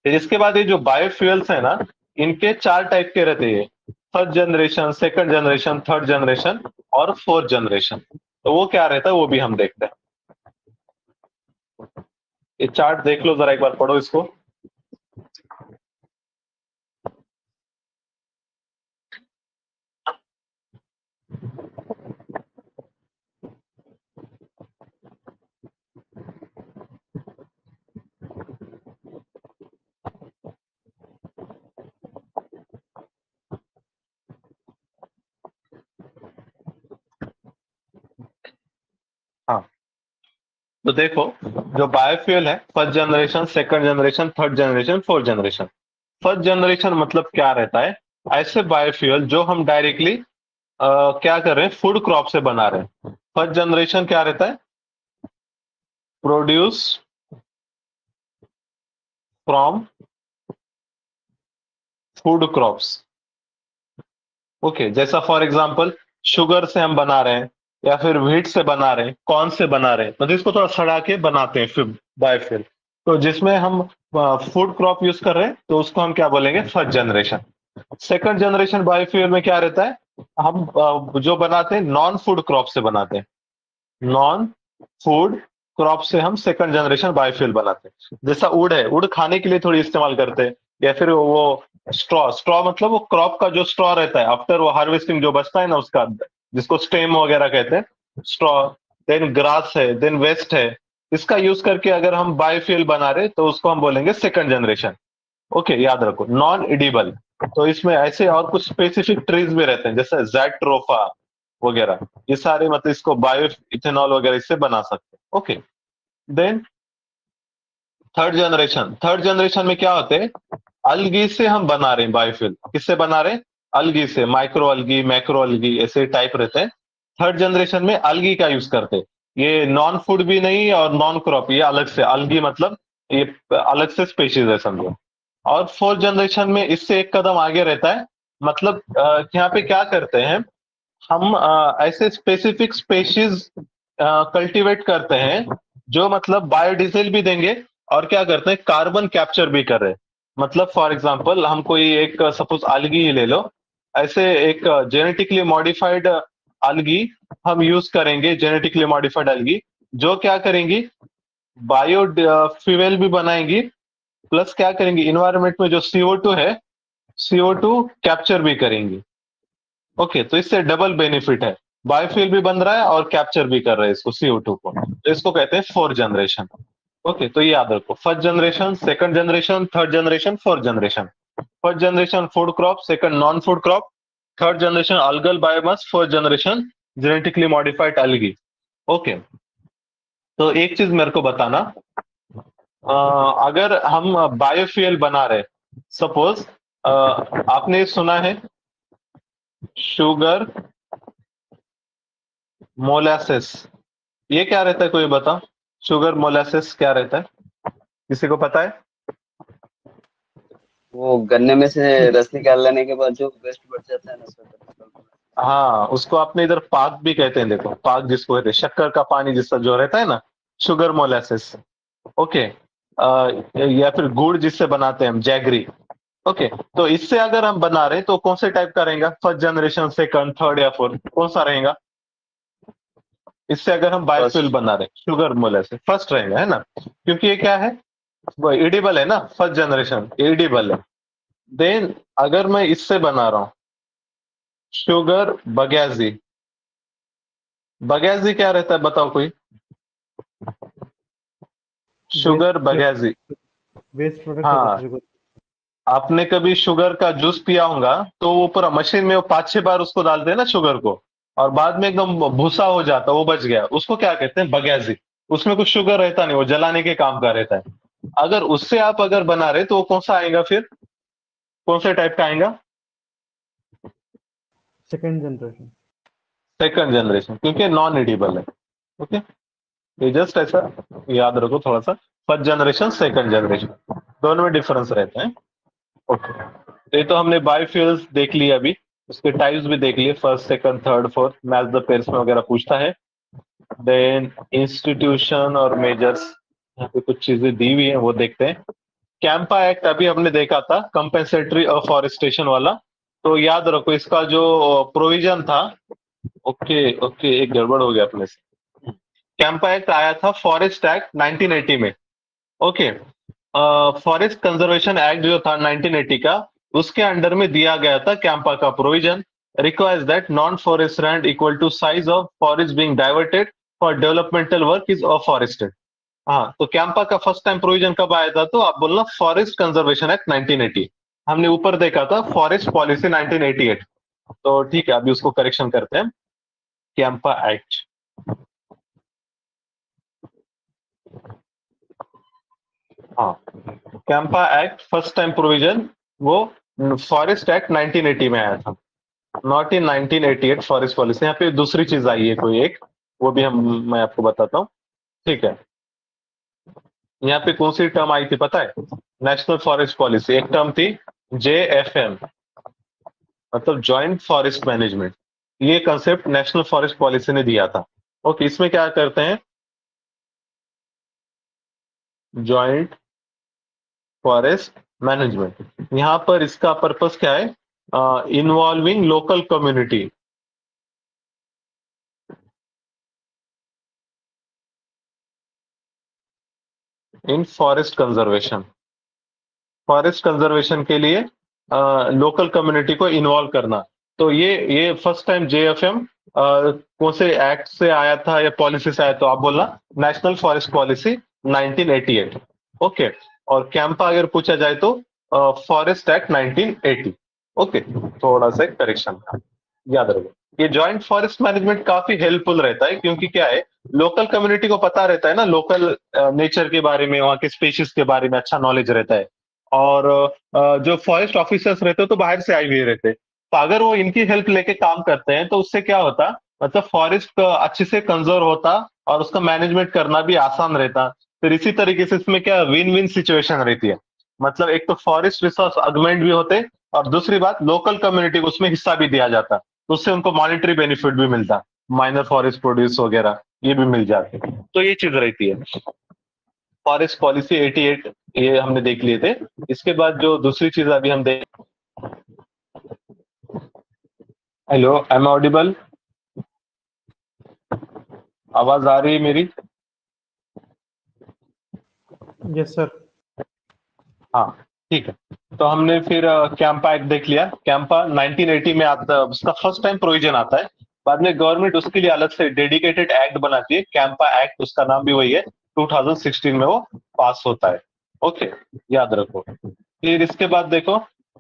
फिर इसके बाद ये जो बायोफ्यूल्स है ना, इनके 4 टाइप के रहते हैं, first generation, second generation, third generation और फोर्थ जनरेशन। तो वो क्या रहता है वो भी हम देखते हैं। ये चार्ट देख लो जरा, एक बार पढ़ो इसको। हाँ, तो देखो जो बायोफ्यूल है, first generation, second generation, third generation, fourth generation. First generation मतलब क्या रहता है, ऐसे बायोफ्यूल जो हम डायरेक्टली क्या कर रहे हैं, फूड क्रॉप से बना रहे हैं। फर्स्ट जनरेशन क्या रहता है, produce from food crops. Okay, जैसा फॉर एग्जांपल शुगर से हम बना रहे हैं, या फिर व्हीट से बना रहे हैं, कॉर्न से बना रहे हैं, मतलब इसको थोड़ा सड़ा के बनाते हैं फिर बायोफ्यूल। तो जिसमें हम फूड क्रॉप यूज कर रहे हैं तो उसको हम क्या बोलेंगे, first generation. Second generation biofuel में क्या रहता है, हम जो बनाते हैं नॉन फूड क्रॉप से बनाते हैं। नॉन फूड क्रॉप से हम सेकंड जनरेशन बायोफ्यूल बनाते हैं। जैसा उड़ है, उड़ खाने के लिए थोड़ी इस्तेमाल करते हैं, या फिर वो स्ट्रॉ, स्ट्रॉ मतलब वो क्रॉप का जो स्ट्रॉ रहता है आफ्टर वो हार्वेस्टिंग जो बचता है ना उसका, जिसको स्टेम वगैरह कहते हैं, स्ट्रॉ। देन ग्रास है, देन वेस्ट है, इसका यूज करके अगर हम बायोफ्यूल बना रहे तो उसको हम बोलेंगे सेकंड जनरेशन। ओके, याद रखो नॉन एडिबल। तो इसमें ऐसे और कुछ स्पेसिफिक ट्रीज भी रहते हैं जैसे जैट्रोफा वगैरह, ये सारे मतलब इसको बायो इथेनॉल वगैरह इससे बना सकते हैं। Okay, then third generation, third generation में क्या होते हैं, अलगी से हम बना रहे हैं बायोफ्यूल। किससे बना रहे हैं, अलगी से, माइक्रो अलगी, मैक्रो अलगी, ऐसे टाइप रहते हैं। थर्ड जनरेशन में अलगी का यूज करते हैं। ये नॉन फूड भी नहीं और नॉन क्रॉप, ये अलग से अलगी मतलब ये अलग से स्पेशीज है समझो। और फोर्थ जनरेशन में इससे एक कदम आगे रहता है, मतलब यहाँ पे क्या करते हैं, हम ऐसे स्पेसिफिक स्पेशीज कल्टीवेट करते हैं जो मतलब बायोडीजल भी देंगे, और क्या करते हैं, कार्बन कैप्चर भी कर रहे हैं। मतलब फॉर एग्जांपल हम कोई एक सपोज अलगी ही ले लो, ऐसे एक जेनेटिकली मॉडिफाइड अलगी हम यूज करेंगे, जेनेटिकली मॉडिफाइड अलगी जो क्या करेंगी, बायो फ्यूल भी बनाएंगी, प्लस क्या करेंगी, इन्वायरमेंट में जो CO2 है, CO2 कैप्चर भी करेंगी। ओके, तो इससे डबल बेनिफिट है, बायोफ्यूल भी बन रहा है और कैप्चर भी कर रहे हैं इसको, CO2 को। तो इसको कहते हैं फोर्थ जनरेशन। ओके, तो ये याद रखो, first generation, second generation, third generation, fourth generation. First generation food crop, second non food crop, third generation algal biomass, fourth generation genetically modified algae. Okay, तो एक चीज मेरे को बताना, अगर हम बायोफ्यूल बना रहे, सपोज आपने सुना है शुगर मोलासेस, ये क्या रहता है, कोई बता, शुगर मोलासेस क्या रहता है, किसी को पता है? वो गन्ने में से रस निकाल लेने के बाद जो वेस्ट बच जाता है ना, उसका निकालते हैं। हाँ, उसको अपने इधर पाक भी कहते हैं, देखो पाक जिसको कहते हैं, शक्कर का पानी जिसका जो रहता है ना, शुगर मोलासेस। ओके, या फिर गुड़ जिससे बनाते हैं हम, जैगरी। ओके, तो इससे अगर हम बना रहे हैं तो कौन से टाइप का रहेगा? फर्स्ट जनरेशन, सेकंड, थर्ड या फोर्थ, कौन सा रहेगा? इससे अगर हम बायोफ्यूल फर्स्ट। बना रहे हैं शुगर मोलर से, फर्स्ट रहेगा, है ना? क्योंकि ये क्या है, वो एडिबल है ना, फर्स्ट जनरेशन एडिबल है। देन अगर मैं इससे बना रहा हूं शुगर बगैजी, बगैजी क्या रहता है बताओ कोई? शुगर वेस्ट बगैजी, वेस्ट प्रोडक्ट होता हाँ, है शुगर। आपने कभी शुगर का जूस पिया होगा तो वो पूरा मशीन में वो 5-6 बार उसको डालते हैं ना शुगर को, और बाद में एकदम भूसा हो जाता, वो बच गया, उसको क्या कहते हैं? बगैजी। उसमें कुछ शुगर रहता नहीं, वो जलाने के काम का रहता है। अगर उससे आप अगर बना रहे तो वो कौन सा आएगा फिर? कौन से टाइप का आएगा? Second generation. सेकंड जनरेशन, क्योंकि नॉन एडिबल है। ओके, ये जस्ट ऐसा याद रखो थोड़ा सा, फर्स्ट जनरेशन, सेकंड जनरेशन, दोनों में डिफरेंस रहता है। ओके, तो ये तो हमने बायोफ्यूल्स देख लिया अभी, उसके टाइप्स भी देख लिए, first, second, third, fourth, match the pairs में वगैरह पूछता है। देन इंस्टीट्यूशन और मेजर्स, यहाँ पे कुछ चीजें दी हुई है वो देखते हैं। कैंपा एक्ट अभी हमने देखा था, कंपेंसेटरी अफॉरेस्टेशन वाला, तो याद रखो इसका जो प्रोविजन था। ओके ओके, एक गड़बड़ हो गया अपने से। कैंपा एक्ट आया था फॉरेस्ट एक्ट 1980 में। ओके, फॉरेस्ट कंजर्वेशन एक्ट जो था 1980 का, उसके अंडर में दिया गया था कैंपा का provision, requires that non forest land equal to size of forest being diverted for developmental work is afforested. हाँ, तो कैंपा का फर्स्ट टाइम प्रोविजन कब आया था? तो आप बोलना फॉरेस्ट कंजर्वेशन एक्ट 1980। हमने ऊपर देखा था फॉरेस्ट पॉलिसी 1988। तो ठीक है, अभी उसको करेक्शन करते हैं, कैंपा एक्ट। हाँ, Campa act first time provision वो फॉरेस्ट एक्ट 1980 में आया था, नॉट इन 1988 फॉरेस्ट पॉलिसी। यहाँ पे दूसरी चीज आई है कोई एक, वो भी हम मैं आपको बताता हूँ। ठीक है, यहाँ पे कौन सी टर्म आई थी पता है? नेशनल फॉरेस्ट पॉलिसी, एक टर्म थी JFM, मतलब जॉइंट फॉरेस्ट मैनेजमेंट। ये कंसेप्ट नेशनल फॉरेस्ट पॉलिसी ने दिया था। ओके, इसमें क्या करते हैं? जॉइंट फॉरेस्ट मैनेजमेंट, यहाँ पर इसका पर्पस क्या है? Involving local community in forest conservation. Forest conservation के लिए लोकल कम्युनिटी को इन्वॉल्व करना। तो ये फर्स्ट टाइम JFM कौन से एक्ट से आया था या पॉलिसी से आया? तो आप बोलना नेशनल फॉरेस्ट पॉलिसी 1988। ओके, और कैंपा अगर पूछा जाए तो फॉरेस्ट एक्ट 1980। ओके, थोड़ा सा करेक्शन याद रखो। ये जॉइंट फॉरेस्ट मैनेजमेंट काफी हेल्पफुल रहता है, क्योंकि क्या है, लोकल कम्युनिटी को पता रहता है ना, लोकल नेचर के बारे में, वहाँ के स्पीशीज के बारे में अच्छा नॉलेज रहता है। और जो फॉरेस्ट ऑफिसर्स रहते हैं तो बाहर से आए हुए रहते हैं, तो अगर वो इनकी हेल्प लेके काम करते हैं तो उससे क्या होता, मतलब फॉरेस्ट अच्छे से कंजर्व होता और उसका मैनेजमेंट करना भी आसान रहता। फिर इसी तरीके से इसमें क्या विन विन सिचुएशन रहती है, मतलब एक तो फॉरेस्ट रिसोर्स अगमेंट भी होते, और दूसरी बात लोकल कम्युनिटी को उसमें हिस्सा भी दिया जाता, तो उससे उनको मॉनिटरी बेनिफिट भी मिलता, माइनर फॉरेस्ट प्रोड्यूस वगैरह ये भी मिल जाते। तो ये चीज रहती है फॉरेस्ट पॉलिसी 88, ये हमने देख लिए थे। इसके बाद जो दूसरी चीज अभी हम देख, हेलो, एम ऑडिबल? आवाज आ रही है मेरी? Yes sir. हाँ, ठीक है। तो हमने फिर कैंपा एक्ट देख लिया। कैंपा 1980 में आता, उसका फर्स्ट टाइम प्रोविजन आता है, बाद में गवर्नमेंट उसके लिए अलग से डेडिकेटेड एक्ट बनाती है, कैंपा एक्ट, उसका नाम भी वही है। 2016 में वो पास होता है। ओके, याद रखो। फिर इसके बाद देखो,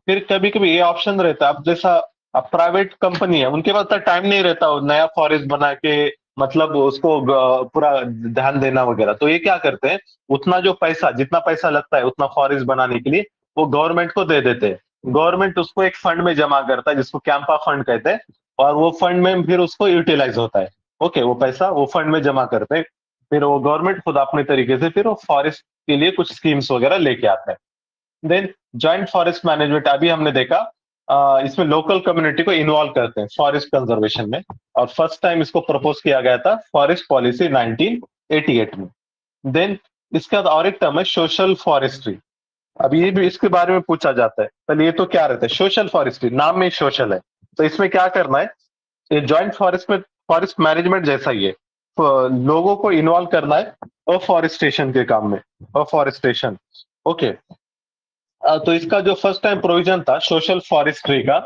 फिर कभी कभी ये ऑप्शन रहता है, अब जैसा अब प्राइवेट कंपनी है, उनके पास टाइम नहीं रहता वो नया फॉरेस्ट बना के, मतलब उसको पूरा ध्यान देना वगैरह, तो ये क्या करते हैं, उतना जो पैसा, जितना पैसा लगता है उतना फॉरेस्ट बनाने के लिए, वो गवर्नमेंट को दे देते हैं। गवर्नमेंट उसको एक फंड में जमा करता है, जिसको कैंपा फंड कहते हैं, और वो फंड में फिर उसको यूटिलाइज होता है। ओके, वो पैसा वो फंड में जमा करते हैं, फिर वो गवर्नमेंट खुद अपने तरीके से फिर वो फॉरेस्ट के लिए कुछ स्कीम्स वगैरह लेके आता है। देन जॉइंट फॉरेस्ट मैनेजमेंट अभी हमने देखा, इसमें लोकल कम्युनिटी को इन्वॉल्व करते हैं फॉरेस्ट कंजर्वेशन में, और फर्स्ट टाइम इसको प्रपोज किया गया था फॉरेस्ट पॉलिसी 1988 में। देन इसके बाद और एक टर्म है सोशल फॉरेस्ट्री। अब ये भी इसके बारे में पूछा जाता है। पहले ये तो क्या रहता है, सोशल फॉरेस्ट्री, नाम में सोशल है, तो इसमें क्या करना है, ये जॉइंट फॉरेस्ट में फॉरेस्ट मैनेजमेंट जैसा ही है, तो लोगों को इन्वॉल्व करना है अफॉरेस्टेशन के काम में, अफॉरेस्टेशन। ओके। तो इसका जो फर्स्ट टाइम प्रोविजन था सोशल फॉरेस्ट्री का,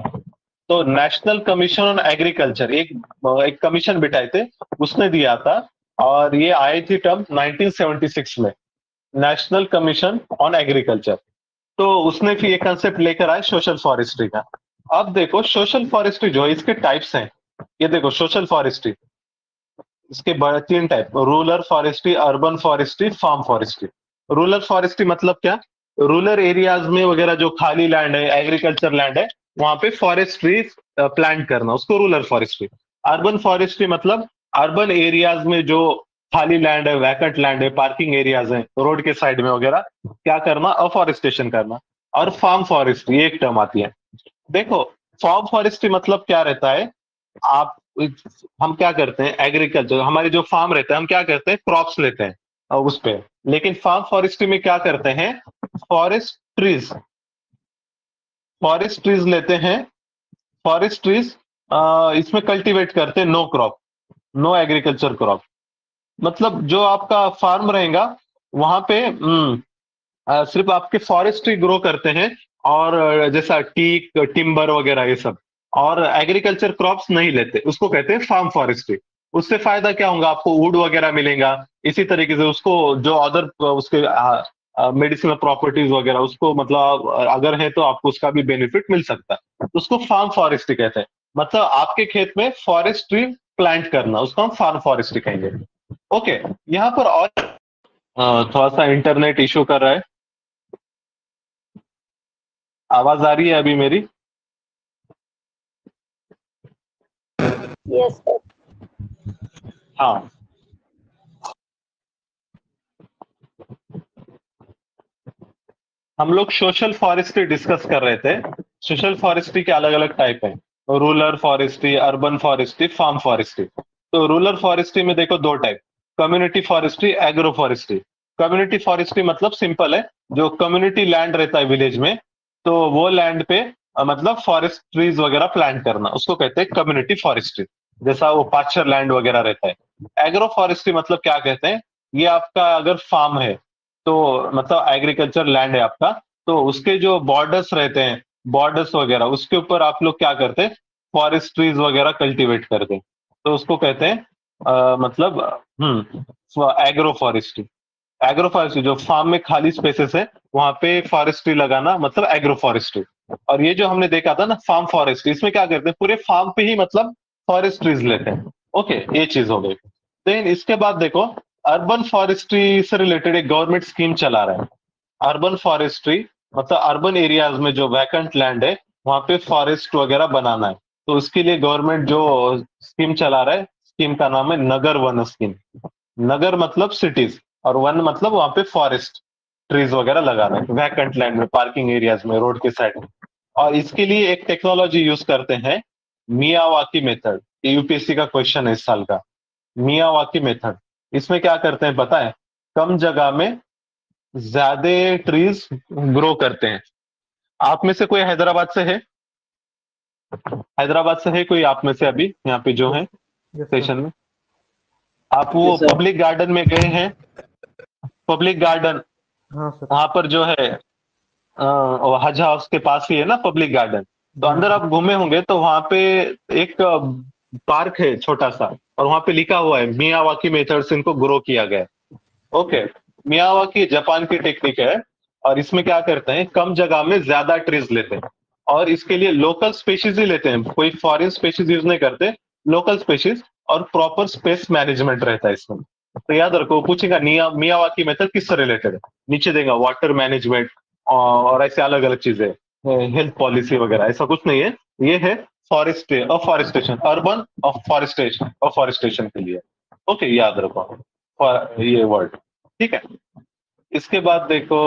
तो नेशनल कमीशन ऑन एग्रीकल्चर, एक कमीशन बिठाए थे, उसने दिया था, और ये आई थी टर्म 1976 में, नेशनल कमीशन ऑन एग्रीकल्चर। तो उसने फिर ये कंसेप्ट लेकर आए सोशल फॉरेस्ट्री का। अब देखो सोशल फॉरेस्ट्री जो है, इसके टाइप्स हैं। ये देखो सोशल फॉरेस्ट्री, इसके तीन type, rural forestry, urban forestry, farm forestry. Rural forestry मतलब क्या, रूरल एरियाज में वगैरह जो खाली लैंड है, एग्रीकल्चर लैंड है, वहां पे फॉरेस्ट ट्री प्लांट करना, उसको रूरल फॉरेस्ट्री। अर्बन फॉरेस्ट्री मतलब अर्बन एरियाज में जो खाली लैंड है, वैकेंट लैंड है, पार्किंग एरियाज है रोड के साइड में वगैरह, क्या करना, अफॉरेस्टेशन करना। और फार्म फॉरेस्ट्री एक टर्म आती है। देखो फार्म फॉरेस्ट्री मतलब क्या रहता है, आप, हम क्या करते हैं, एग्रीकल्चर, हमारे जो फार्म रहता है, हम क्या करते हैं, क्रॉप्स लेते हैं उस पे। लेकिन फार्म फॉरेस्ट्री में क्या करते हैं, फॉरेस्ट ट्रीज, फॉरेस्ट ट्रीज लेते हैं, फॉरेस्ट ट्रीज इसमें कल्टीवेट करते हैं, no crop, no agriculture crop. मतलब जो आपका फार्म रहेगा वहां पे सिर्फ आपके फॉरेस्ट्री ग्रो करते हैं, और जैसा टीक, टिम्बर वगैरह ये सब, और एग्रीकल्चर क्रॉप्स नहीं लेते, उसको कहते हैं फार्म फॉरेस्ट्री। उससे फायदा क्या होगा, आपको वुड वगैरह मिलेगा, इसी तरीके से उसको जो अदर उसके मेडिसिनल प्रॉपर्टीज वगैरह, उसको मतलब अगर है तो आपको उसका भी बेनिफिट मिल सकता है, उसको फार्म फॉरेस्ट्री कहते हैं। मतलब आपके खेत में फॉरेस्ट ट्री प्लांट करना, उसको हम फार्म फॉरेस्ट्री कहेंगे। ओके। यहाँ पर और थोड़ा सा इंटरनेट इशू कर रहा है, आवाज आ रही है अभी मेरी? Yes sir. हाँ। हम लोग सोशल फॉरेस्ट्री डिस्कस कर रहे थे। सोशल फॉरेस्ट्री के अलग अलग टाइप हैं, rural forestry, urban forestry, farm forestry. तो रूरल फॉरेस्ट्री में देखो दो type, community forestry, agro forestry. Community forestry मतलब सिंपल है, जो कम्युनिटी लैंड रहता है विलेज में, तो वो लैंड पे मतलब फॉरेस्ट ट्रीज वगैरह प्लांट करना, उसको कहते हैं कम्युनिटी फॉरेस्ट्री, जैसा वो पास्चर लैंड वगैरह रहता है। एग्रो फॉरेस्ट्री मतलब क्या कहते हैं, ये आपका अगर फार्म है, तो मतलब एग्रीकल्चर लैंड है आपका, तो उसके जो बॉर्डर्स रहते हैं, बॉर्डर्स वगैरह, उसके ऊपर आप लोग क्या करते हैं, फॉरेस्ट ट्रीज वगैरह कल्टीवेट करते हैं, तो उसको कहते हैं मतलब एग्रो फॉरेस्ट्री। एग्रो फॉरेस्ट्री जो फार्म में खाली स्पेसेस है, वहां पे फॉरेस्ट्री लगाना, मतलब एग्रो फॉरेस्ट्री। और ये जो हमने देखा था ना फार्म फॉरेस्ट्री, इसमें क्या करते हैं, पूरे फार्म पे ही मतलब फॉरेस्ट ट्रीज लेते हैं। ओके, ये चीज हो गई। देन इसके बाद देखो, अर्बन फॉरेस्ट्री से रिलेटेड एक गवर्नमेंट स्कीम चला रहा है। अर्बन फॉरेस्ट्री मतलब अर्बन एरियाज में जो वैकेंट लैंड है, वहां पे फॉरेस्ट वगैरह बनाना है, तो उसके लिए गवर्नमेंट जो स्कीम चला रहा है, स्कीम का नाम है नगर वन स्कीम। नगर मतलब सिटीज, और वन मतलब वहां पे फॉरेस्ट ट्रीज वगैरह लगा रहे हैं वैकेंट लैंड में, पार्किंग एरियाज में, रोड के साइड में। और इसके लिए एक टेक्नोलॉजी यूज करते हैं, मियावाकी मेथड। यूपीएससी का क्वेश्चन है इस साल का, मियावाकी मेथड। इसमें क्या करते हैं पता है, कम जगह में ज्यादा ट्रीज ग्रो करते हैं। आप में से कोई हैदराबाद से है, हैदराबाद से है कोई आप में से अभी यहाँ पे जो है यस सेशन सर। में? आप वो Yes, sir. पब्लिक गार्डन में गए हैं? पब्लिक गार्डन, हाँ सर। वहां पर जो है हज हाउस के पास ही है ना पब्लिक गार्डन, तो हाँ अंदर आप घूमे होंगे, तो वहां पे एक पार्क है छोटा सा, और वहां पे लिखा हुआ है मियावाकी मेथड से इनको ग्रो किया गया है। ओके। मियावाकी जापान की टेक्निक है, और इसमें क्या करते हैं, कम जगह में ज्यादा ट्रीज लेते हैं, और इसके लिए लोकल स्पेशीज ही लेते हैं, कोई फॉरेन स्पेशीज यूज नहीं करते, लोकल स्पेशीज, और प्रॉपर स्पेस मैनेजमेंट रहता है इसमें। तो याद रखो, पूछेगा मियावाकी मेथड किससे रिलेटेड है, नीचे देगा वाटर मैनेजमेंट और ऐसे अलग अलग चीजें, हेल्थ पॉलिसी वगैरह, ऐसा कुछ नहीं है। ये है forest, afforestation, urban afforestation, afforestation के लिए। ओके, याद रखो ये वर्ड, ठीक है। इसके बाद देखो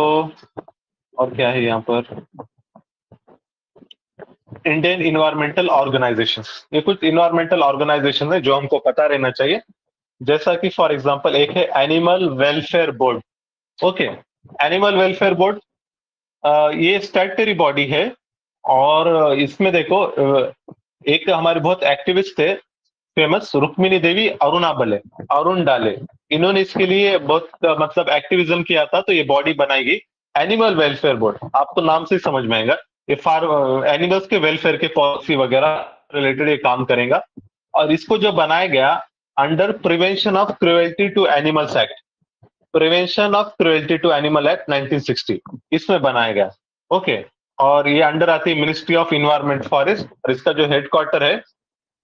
और क्या है यहाँ पर, इंडियन इन्वायरमेंटल ऑर्गेनाइजेशन। ये कुछ इन्वायरमेंटल ऑर्गेनाइजेशन है जो हमको पता रहना चाहिए, जैसा कि फॉर एग्जांपल एक है animal welfare board. Okay, animal welfare board ये स्टैट्यूटरी बॉडी है और इसमें देखो एक हमारे बहुत एक्टिविस्ट थे फेमस, रुक्मिणी देवी अरुणाबले, अरुण डाले, इन्होंने इसके लिए बहुत मतलब एक्टिविज्म किया था, तो ये बॉडी बनाई गई। एनिमल वेलफेयर बोर्ड, आपको नाम से ही समझ में आएगा, ये एनिमल्स के वेलफेयर के पॉलिसी वगैरह रिलेटेड ये काम करेगा। और इसको जो बनाया गया under prevention of cruelty to animals act, prevention of cruelty to animal act 1960, इसमें बनाया गया। ओके, और ये अंडर आती है मिनिस्ट्री ऑफ इन्वायरमेंट फॉरेस्ट, और इसका जो हेडक्वार्टर है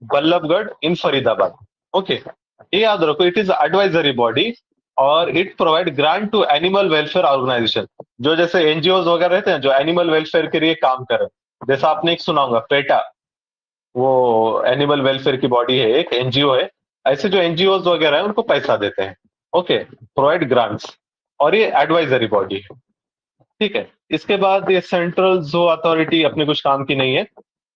बल्लभगढ़ इन फरीदाबाद। ओके, ये याद रखो, इट इज एडवाइजरी बॉडी और it provide grant to animal welfare organisation, जो जैसे एनजीओ वगैरह रहते हैं जो एनिमल वेलफेयर के लिए काम कर रहे हैं। जैसा आपने एक सुना होगा पेटा, वो एनिमल वेलफेयर की बॉडी है, एक एनजीओ है। ऐसे जो एनजीओ वगैरह है उनको पैसा देते हैं। ओके, प्रोवाइड ग्रांट्स, और ये एडवाइजरी बॉडी है। ठीक है, इसके बाद ये सेंट्रल जो अथॉरिटी अपने कुछ काम की नहीं है।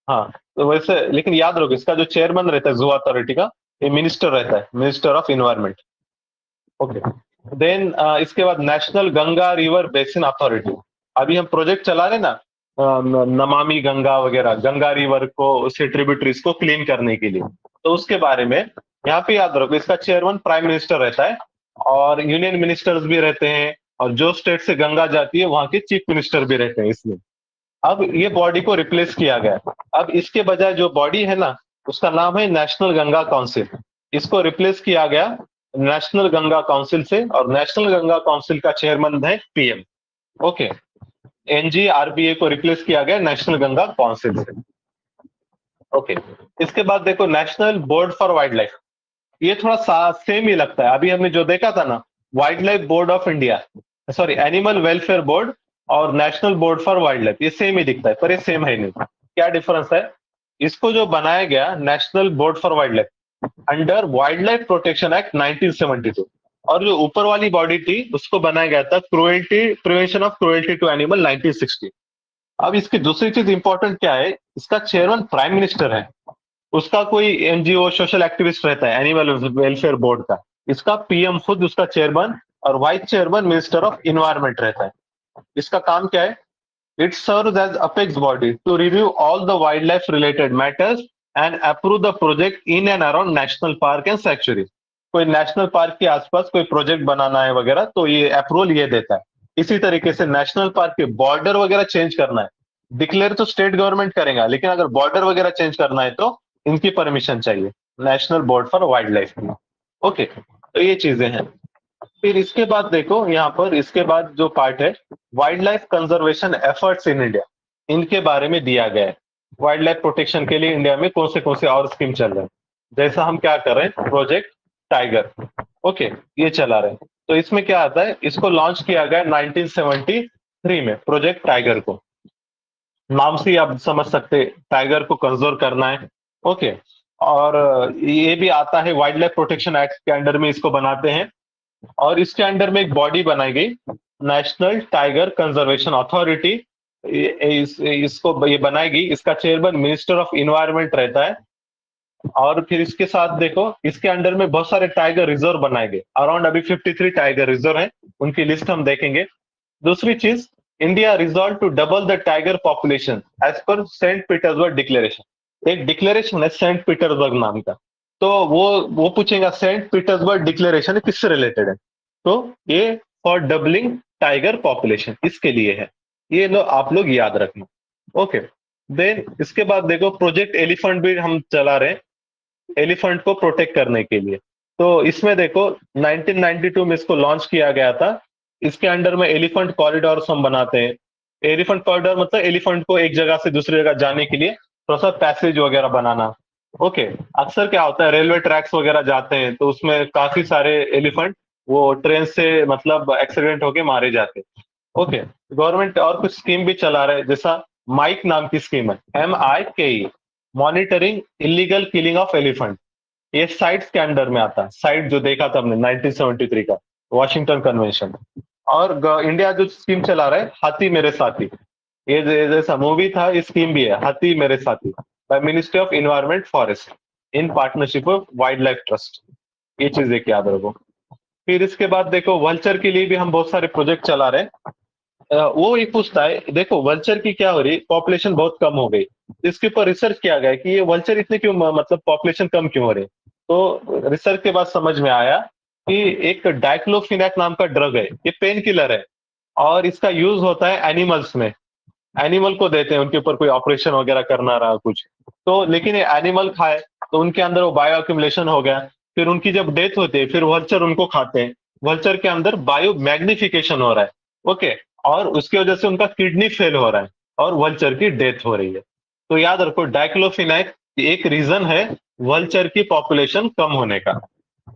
हाँ, तो वैसे लेकिन याद रखो इसका जो चेयरमैन रहता है जू अथॉरिटी का, ये मिनिस्टर रहता है, minister of environment. Okay, then इसके बाद national Ganga river basin authority, अभी हम प्रोजेक्ट चला रहे ना नमामि गंगा वगैरह, गंगा रिवर को उसके ट्रिब्यूटरीज को क्लीन करने के लिए, तो उसके बारे में यहाँ पे याद रखो इसका चेयरमैन प्राइम मिनिस्टर रहता है और यूनियन मिनिस्टर्स भी रहते हैं, और जो स्टेट से गंगा जाती है वहां के चीफ मिनिस्टर भी रहते हैं इसमें। अब ये बॉडी को रिप्लेस किया गया, अब इसके बजाय जो बॉडी है ना उसका नाम है नेशनल गंगा काउंसिल, इसको रिप्लेस किया गया नेशनल गंगा काउंसिल से, और नेशनल गंगा काउंसिल का चेयरमैन है पीएम। ओके, एनजीआरबीए को रिप्लेस किया गया नेशनल गंगा काउंसिल से। ओके, इसके बाद देखो national board for wildlife, ये थोड़ा सेम ही लगता है, अभी हमने जो देखा था ना wildlife board of India, sorry animal welfare board और national board for wildlife, ये सेम ही दिखता है, पर ये सेम है नहीं। क्या डिफरेंस है? इसको जो बनाया गया national board for wild life under wild life protection act 1972, और जो ऊपर वाली बॉडी थी उसको बनाया गया था cruelty prevention of cruelty to animal 1960। अब इसकी दूसरी चीज इंपॉर्टेंट क्या है, इसका चेयरमैन प्राइम मिनिस्टर है, उसका कोई एनजीओ सोशल एक्टिविस्ट रहता है एनिमल वेलफेयर बोर्ड का, इसका पीएम खुद उसका चेयरमैन, और vice chairman minister of environment रहता है। इसका काम क्या है? It serves as apex body to review all the wild life related matters and approve the project in and around national park and sanctuary. कोई नेशनल पार्क के आसपास कोई प्रोजेक्ट बनाना है वगैरह तो ये अप्रूवल ये देता है। इसी तरीके से नेशनल पार्क के बॉर्डर वगैरह चेंज करना है, डिक्लेयर तो स्टेट गवर्नमेंट करेगा, लेकिन अगर बॉर्डर वगैरह चेंज करना है तो इनकी परमिशन चाहिए, national board for wild life की। ओके, तो ये चीजें हैं। फिर इसके बाद देखो यहाँ पर इसके बाद जो पार्ट है wild life conservation efforts in India, इनके बारे में दिया गया है। वाइल्ड लाइफ प्रोटेक्शन के लिए इंडिया में कौन से और स्कीम चल रहे हैं, जैसा हम क्या कर रहे हैं प्रोजेक्ट टाइगर। ओके, ये चला रहे हैं, तो इसमें क्या आता है, इसको लॉन्च किया गया 1973 में, प्रोजेक्ट टाइगर को, नाम से ही आप समझ सकते टाइगर को कंजर्व करना है। ओके, और ये भी आता है वाइल्ड लाइफ प्रोटेक्शन एक्ट के अंडर में इसको बनाते हैं, और इसके अंडर में एक बॉडी बनाई गई नेशनल टाइगर कंजर्वेशन अथॉरिटी, इसको ये बनाएगी, इसका चेयरमैन मिनिस्टर ऑफ इन्वायरमेंट रहता है। और फिर इसके साथ देखो इसके अंडर में बहुत सारे टाइगर रिजर्व बनाए गए, अराउंड अभी 53 टाइगर रिजर्व हैं, उनकी लिस्ट हम देखेंगे। दूसरी चीज, India resolve to double the tiger population as per Saint Petersburg declaration, एक डिक्लेरेशन है सेंट पीटर्सबर्ग नाम का, तो वो पूछेगा सेंट पीटर्सबर्ग डिक्लेरेशन किससे रिलेटेड है, तो ये फॉर डबलिंग टाइगर पॉपुलेशन इसके लिए है, ये लो आप लोग याद रखना। ओके, देन इसके बाद देखो प्रोजेक्ट एलिफेंट भी हम चला रहे हैं, एलिफेंट को प्रोटेक्ट करने के लिए। तो इसमें देखो 1992 में इसको लॉन्च किया गया था, इसके अंडर में एलिफेंट कॉरिडोर हम बनाते हैं। एलिफेंट कॉरिडोर मतलब एलिफेंट को एक जगह से दूसरी जगह जाने के लिए थोड़ा सा पैसेज वगैरह बनाना। ओके, अक्सर क्या होता है रेलवे ट्रैक्स वगैरह जाते हैं तो उसमें काफी सारे एलिफेंट वो ट्रेन से मतलब एक्सीडेंट होके मारे जाते हैं। ओके, गवर्नमेंट और कुछ स्कीम भी चला रहा है, जैसा माइक नाम की स्कीम है, MIKE, monitoring illegal killing of elephant, ये साइट्स के अंडर में आता है, साइट जो देखा था हमने 1973 का वॉशिंगटन कन्वेंशन। और इंडिया जो स्कीम चला रहा है हाथी मेरे साथी, ये जैसा मूवी था ये स्कीम भी है, हाथी मेरे साथी, by ministry of environment forest in partnership of wild life trust, ये चीज एक याद रखो। फिर इसके बाद देखो वल्चर के लिए भी हम बहुत सारे प्रोजेक्ट चला रहे हैं, वो एक पूछता है, देखो वल्चर की क्या हो रही, पॉपुलेशन बहुत कम हो गई, इसके ऊपर रिसर्च किया गया कि ये वल्चर इतने क्यों, मतलब पॉपुलेशन कम क्यों हो रही। तो रिसर्च के बाद समझ में आया कि एक डाइक्लोफिनेक नाम का ड्रग है, ये पेन किलर है, और इसका यूज होता है एनिमल्स में। एनिमल को देते हैं, उनके ऊपर कोई ऑपरेशन वगैरह करना रहा कुछ, तो लेकिन ये एनिमल खाए तो उनके अंदर वो बायो अक्यूमुलेशन हो गया, फिर उनकी जब डेथ होती है फिर वल्चर उनको खाते हैं, वल्चर के अंदर बायो मैग्निफिकेशन हो रहा है। ओके, और उसकी वजह से उनका किडनी फेल हो रहा है और वल्चर की डेथ हो रही है। तो याद रखो डाइक्लोफिनेक एक रीजन है वल्चर की पॉपुलेशन कम होने का।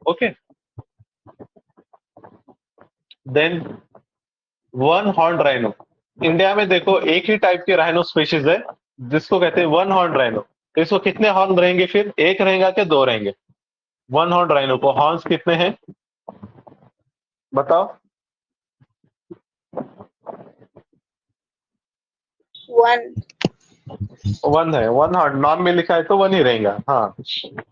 Okay, then one horn rhino. इंडिया में देखो एक ही टाइप के राइनो स्पीशीज है जिसको कहते हैं वन हॉर्न राइनो। तो इसको कितने हॉर्न रहेंगे, फिर एक रहेगा क्या दो रहेंगे? वन हॉर्न राइनो को हॉर्न्स कितने हैं बताओ? One. वन है, वन हॉर्न नाम में लिखा है तो वन ही रहेगा। हाँ,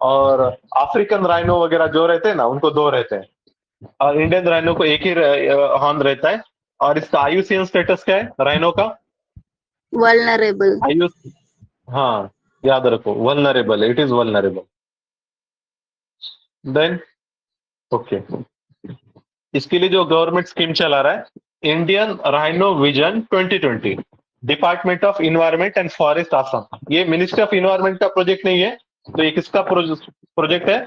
और अफ्रीकन राइनो वगैरह जो रहते हैं ना उनको दो रहते हैं, और इंडियन राइनो को एक ही हॉर्न रहता है। और इसका आईयूसीएन स्टेटस क्या है राइनो का? Vulnerable. आयु, हाँ याद रखो vulnerable, it is vulnerable. Then okay, इसके लिए जो गवर्नमेंट स्कीम चला रहा है Indian rhino vision 2020, department of environment and forest Assam. ये मिनिस्ट्री ऑफ इन्वायरमेंट का प्रोजेक्ट नहीं है, तो ये किसका प्रोजेक्ट है?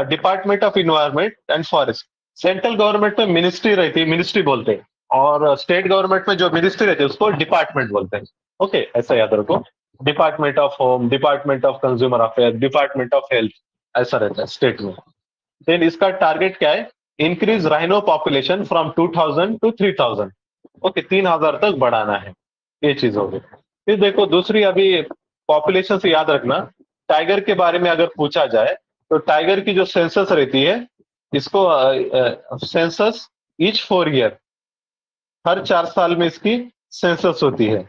Department of environment and forest. Central government में मिनिस्ट्री रहती है, मिनिस्ट्री बोलते हैं, और स्टेट गवर्नमेंट में जो मिनिस्ट्री रहती है उसको डिपार्टमेंट बोलते हैं। ओके, ऐसा याद रखो, department of home, department of consumer affair, department of health, ऐसा रहता है स्टेट में। देन इसका टारगेट क्या है? Increase rhino population from 2000 to 3000। Okay, 3000 तक बढ़ाना है, ये चीज होगी। फिर देखो दूसरी, अभी पॉपुलेशन से याद रखना, टाइगर के बारे में अगर पूछा जाए तो टाइगर की जो सेंसस रहती है, इसको सेंसस ईच 4 ईयर, हर 4 साल में इसकी सेंसस होती है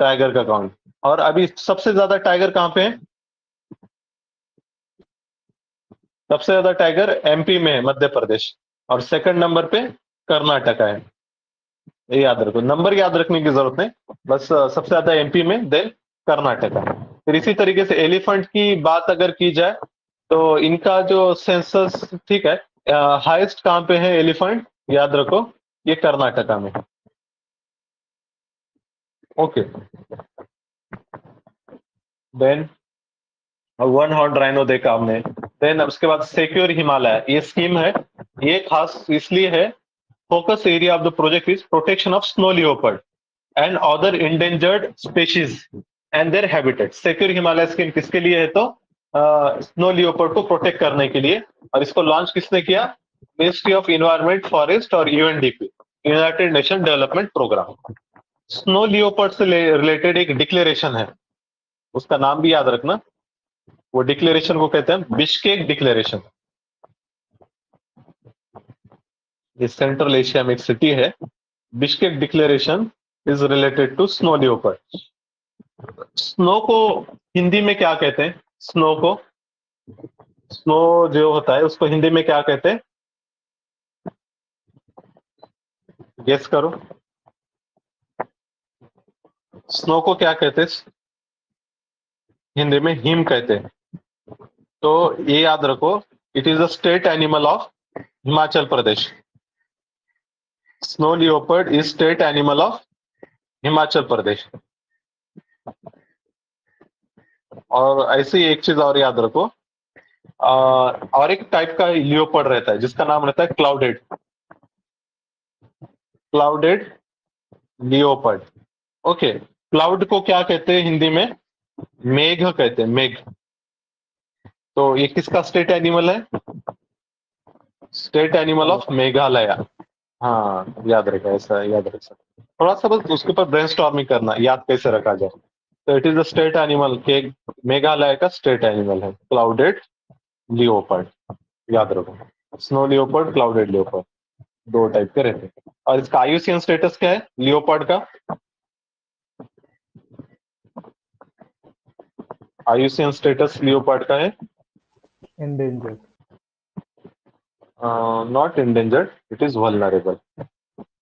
टाइगर का काउंट। और अभी सबसे ज्यादा टाइगर कहाँ पे है? सबसे ज्यादा टाइगर एमपी में है, मध्य प्रदेश, और सेकंड नंबर पे कर्नाटका है। ये याद रखो, नंबर याद रखने की जरूरत नहीं, बस सबसे ज्यादा एमपी में, देन कर्नाटका। फिर इसी तरीके से एलिफेंट की बात अगर की जाए तो इनका जो सेंसस, ठीक है, हाईएस्ट कहाँ पे है एलिफेंट, याद रखो ये कर्नाटका में। Okay, then one horn rhino देखा हमने। देन उसके बाद सिक्योर हिमालय, ये स्कीम है, ये खास इसलिए है, focus area of the project is protection of snow leopard and other endangered species and their habitat. Secure Himalaya scheme किसके लिए है? तो स्नो लियोपर्ड को प्रोटेक्ट करने के लिए। और इसको लॉन्च किसने किया? मिनिस्ट्री ऑफ इन्वायरमेंट, फॉरेस्ट और UNDP, united nation development programme. Snow leopard से रिलेटेड एक डिक्लेरेशन है, उसका नाम भी याद रखना। वो डिक्लेरेशन को कहते हैं बिश्केक डिक्लेरेशन। ये सेंट्रल एशिया में एक सिटी है। Bishkek declaration is related to snow leopard. Snow को हिंदी में क्या कहते हैं? स्नो को, स्नो जो होता है उसको हिंदी में क्या कहते हैं? गेस करो, स्नो को क्या कहते हैं हिंदी में? हिम कहते हैं। तो ये याद रखो, it is a state animal of Himachal Pradesh. Snow leopard is state animal of Himachal Pradesh. और ऐसे ही एक चीज और याद रखो, और एक टाइप का लियोपर्ड रहता है जिसका नाम रहता है clouded, clouded leopard. Okay, cloud को क्या कहते हैं हिंदी में? मेघ कहते हैं, मेघ। तो ये किसका स्टेट एनिमल है? State animal of Meghalaya. हाँ याद रखा, ऐसा याद रख सकते, थोड़ा सा बस उसके ऊपर ब्रेनस्टॉर्मिंग करना, याद कैसे रखा जाए। तो it is the state animal के, मेघालय का स्टेट एनिमल है क्लाउडेड लियोपर्ड, याद रखो। स्नो लियोपर्ड, क्लाउडेड लियोपर्ड, दो टाइप के रहते हैं। और इसका आईयूसीएन स्टेटस क्या है लियोपर्ड का? आईयूसीएन स्टेटस लियोपर्ड का है Endangered. Not endangered, it is vulnerable।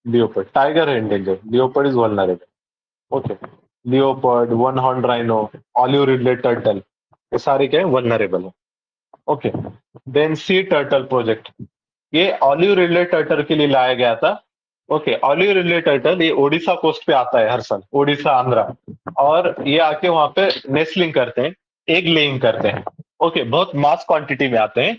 Leopard tiger है endangered, leopard is vulnerable. Okay, leopard, one horn rhino, olive ridley turtle, ये सारे क्या है, वल्नरेबल है. Okay, then sea turtle project, ये ऑलिव रिडले टर्टल के लिए लाया गया था. ओके, ऑलिव रिडले टर्टल ये ओडिशा कोस्ट पे आता है हर साल, ओडिशा आंध्रा, और ये आके वहां पे नेस्लिंग करते हैं, एग लेइंग करते हैं. ओके, बहुत मास क्वांटिटी में आते हैं.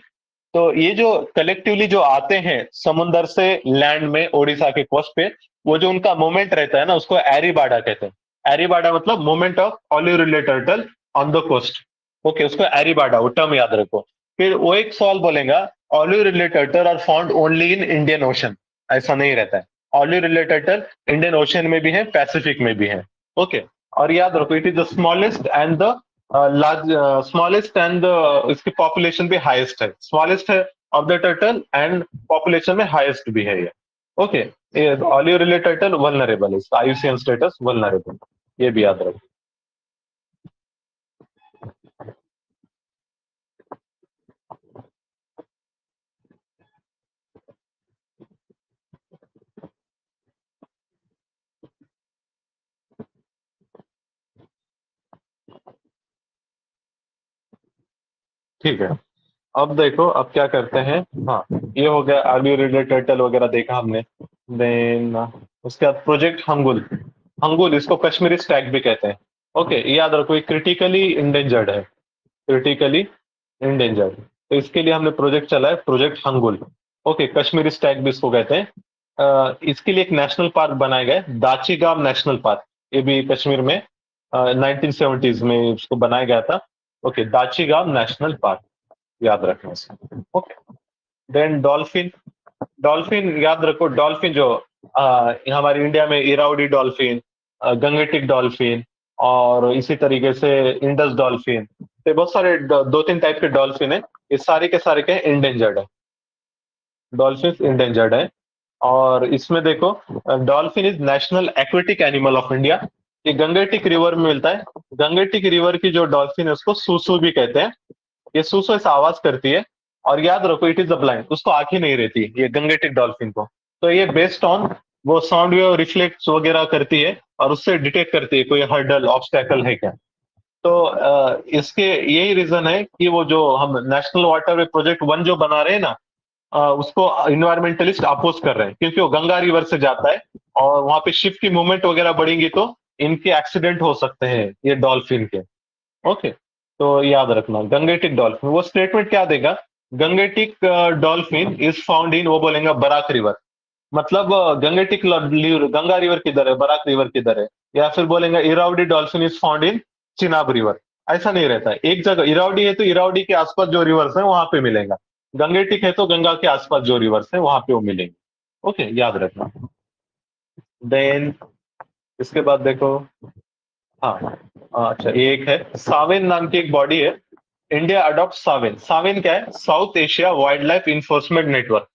तो ये जो कलेक्टिवली जो आते हैं समुंदर से लैंड में ओडिशा के कोस्ट पे, वो जो उनका मूवमेंट रहता है ना, उसको एरीबाडा कहते हैं. एरीबाडा मतलब movement of olive ridley turtle on the coast. Okay, उसको एरीबाडा, वो टर्म याद रखो. फिर वो एक सवाल बोलेगा, olive ridley turtle are found only in Indian ocean. ऐसा नहीं रहता है. Olive ridley turtle Indian ocean में भी है, पैसिफिक में भी है. ओके, और याद रखो it is the smallest and the large, smallest and इसकी पॉपुलेशन भी हाईएस्ट है. स्मॉलेस्ट है of the turtle and population में हाईएस्ट भी है ये. Okay, olive ridley turtle vulnerable है, आईयूसीएन स्टेटस वल्नरेबल, ये भी याद रखो. ठीक है, अब देखो अब क्या करते हैं. हाँ, ये हो गया ऑलिव रिलेटेड टर्टल वगैरह देखा हमने. देन उसके बाद प्रोजेक्ट हंगुल. हंगुल इसको कश्मीरी स्टैग भी कहते हैं. ओके, ये याद रखो, ये क्रिटिकली इंडेंजर्ड है, क्रिटिकली इंडेंजर्ड. तो इसके लिए हमने प्रोजेक्ट चला है, project hangul. Okay, Kashmiri Stag भी इसको कहते हैं. इसके लिए एक नेशनल पार्क बनाया गया है, दाचीगाम नेशनल पार्क. ये भी कश्मीर में 1970s में इसको बनाया गया था. ओके, दाचीगाम नेशनल पार्क याद रखना इसको. Okay, then dolphin. डॉल्फिन याद रखो, डॉल्फिन जो हमारे इंडिया में इरावडी डॉल्फिन, गंगेटिक डॉल्फिन, और इसी तरीके से इंडस डॉल्फिन, तो बहुत सारे दो तीन टाइप के डॉल्फिन है. ये सारे के सारे क्या इंडेंजर्ड है, डॉल्फिन इंडेंजर्ड है. और इसमें देखो, dolphin is national aquatic animal of India. ये गंगेटिक रिवर में मिलता है. गंगेटिक रिवर की जो डॉल्फिन है उसको सूसू भी कहते हैं. ये सूसू ऐसा आवाज करती है. और याद रखो इट इज अ ब्लाइंड, उसको आंखें नहीं रहती ये गंगेटिक डॉल्फिन को. तो ये बेस्ड ऑन वो साउंड वेव रिफ्लेक्ट वगैरह करती है और उससे डिटेक्ट करती है कोई हर्डल ऑब्स्टेकल है क्या. तो इसके यही रीजन है कि वो जो हम नेशनल वाटरवे प्रोजेक्ट 1 जो बना रहे हैं ना, उसको इन्वायरमेंटलिस्ट अपोज कर रहे हैं, क्योंकि वो गंगा रिवर से जाता है और वहां पे शिप की मूवमेंट वगैरह बढ़ेंगी तो इनके एक्सीडेंट हो सकते हैं ये डॉल्फिन के. ओके, तो याद रखना गंगेटिक डॉल्फिन, वो स्टेटमेंट क्या देगा, Gangetic dolphin is found in, वो बोलेंगे बराक रिवर. मतलब गंगेटिक गंगा रिवर किधर है, बराक रिवर किधर है. या फिर बोलेंगे Irrawaddy dolphin is found in Chenab river. ऐसा नहीं रहता है, एक जगह इरावडी है तो इरावडी के आसपास जो रिवर्स है वहां पे मिलेगा. गंगेटिक है तो गंगा के आसपास जो रिवर्स है वहां पे वो मिलेंगे. ओके, याद रखना. देन इसके बाद देखो, हाँ, अच्छा, ये एक है सावेन नाम की एक बॉडी है, इंडिया अडॉप्ट सावेन. सावेन क्या है, south Asia wild life enforcement network.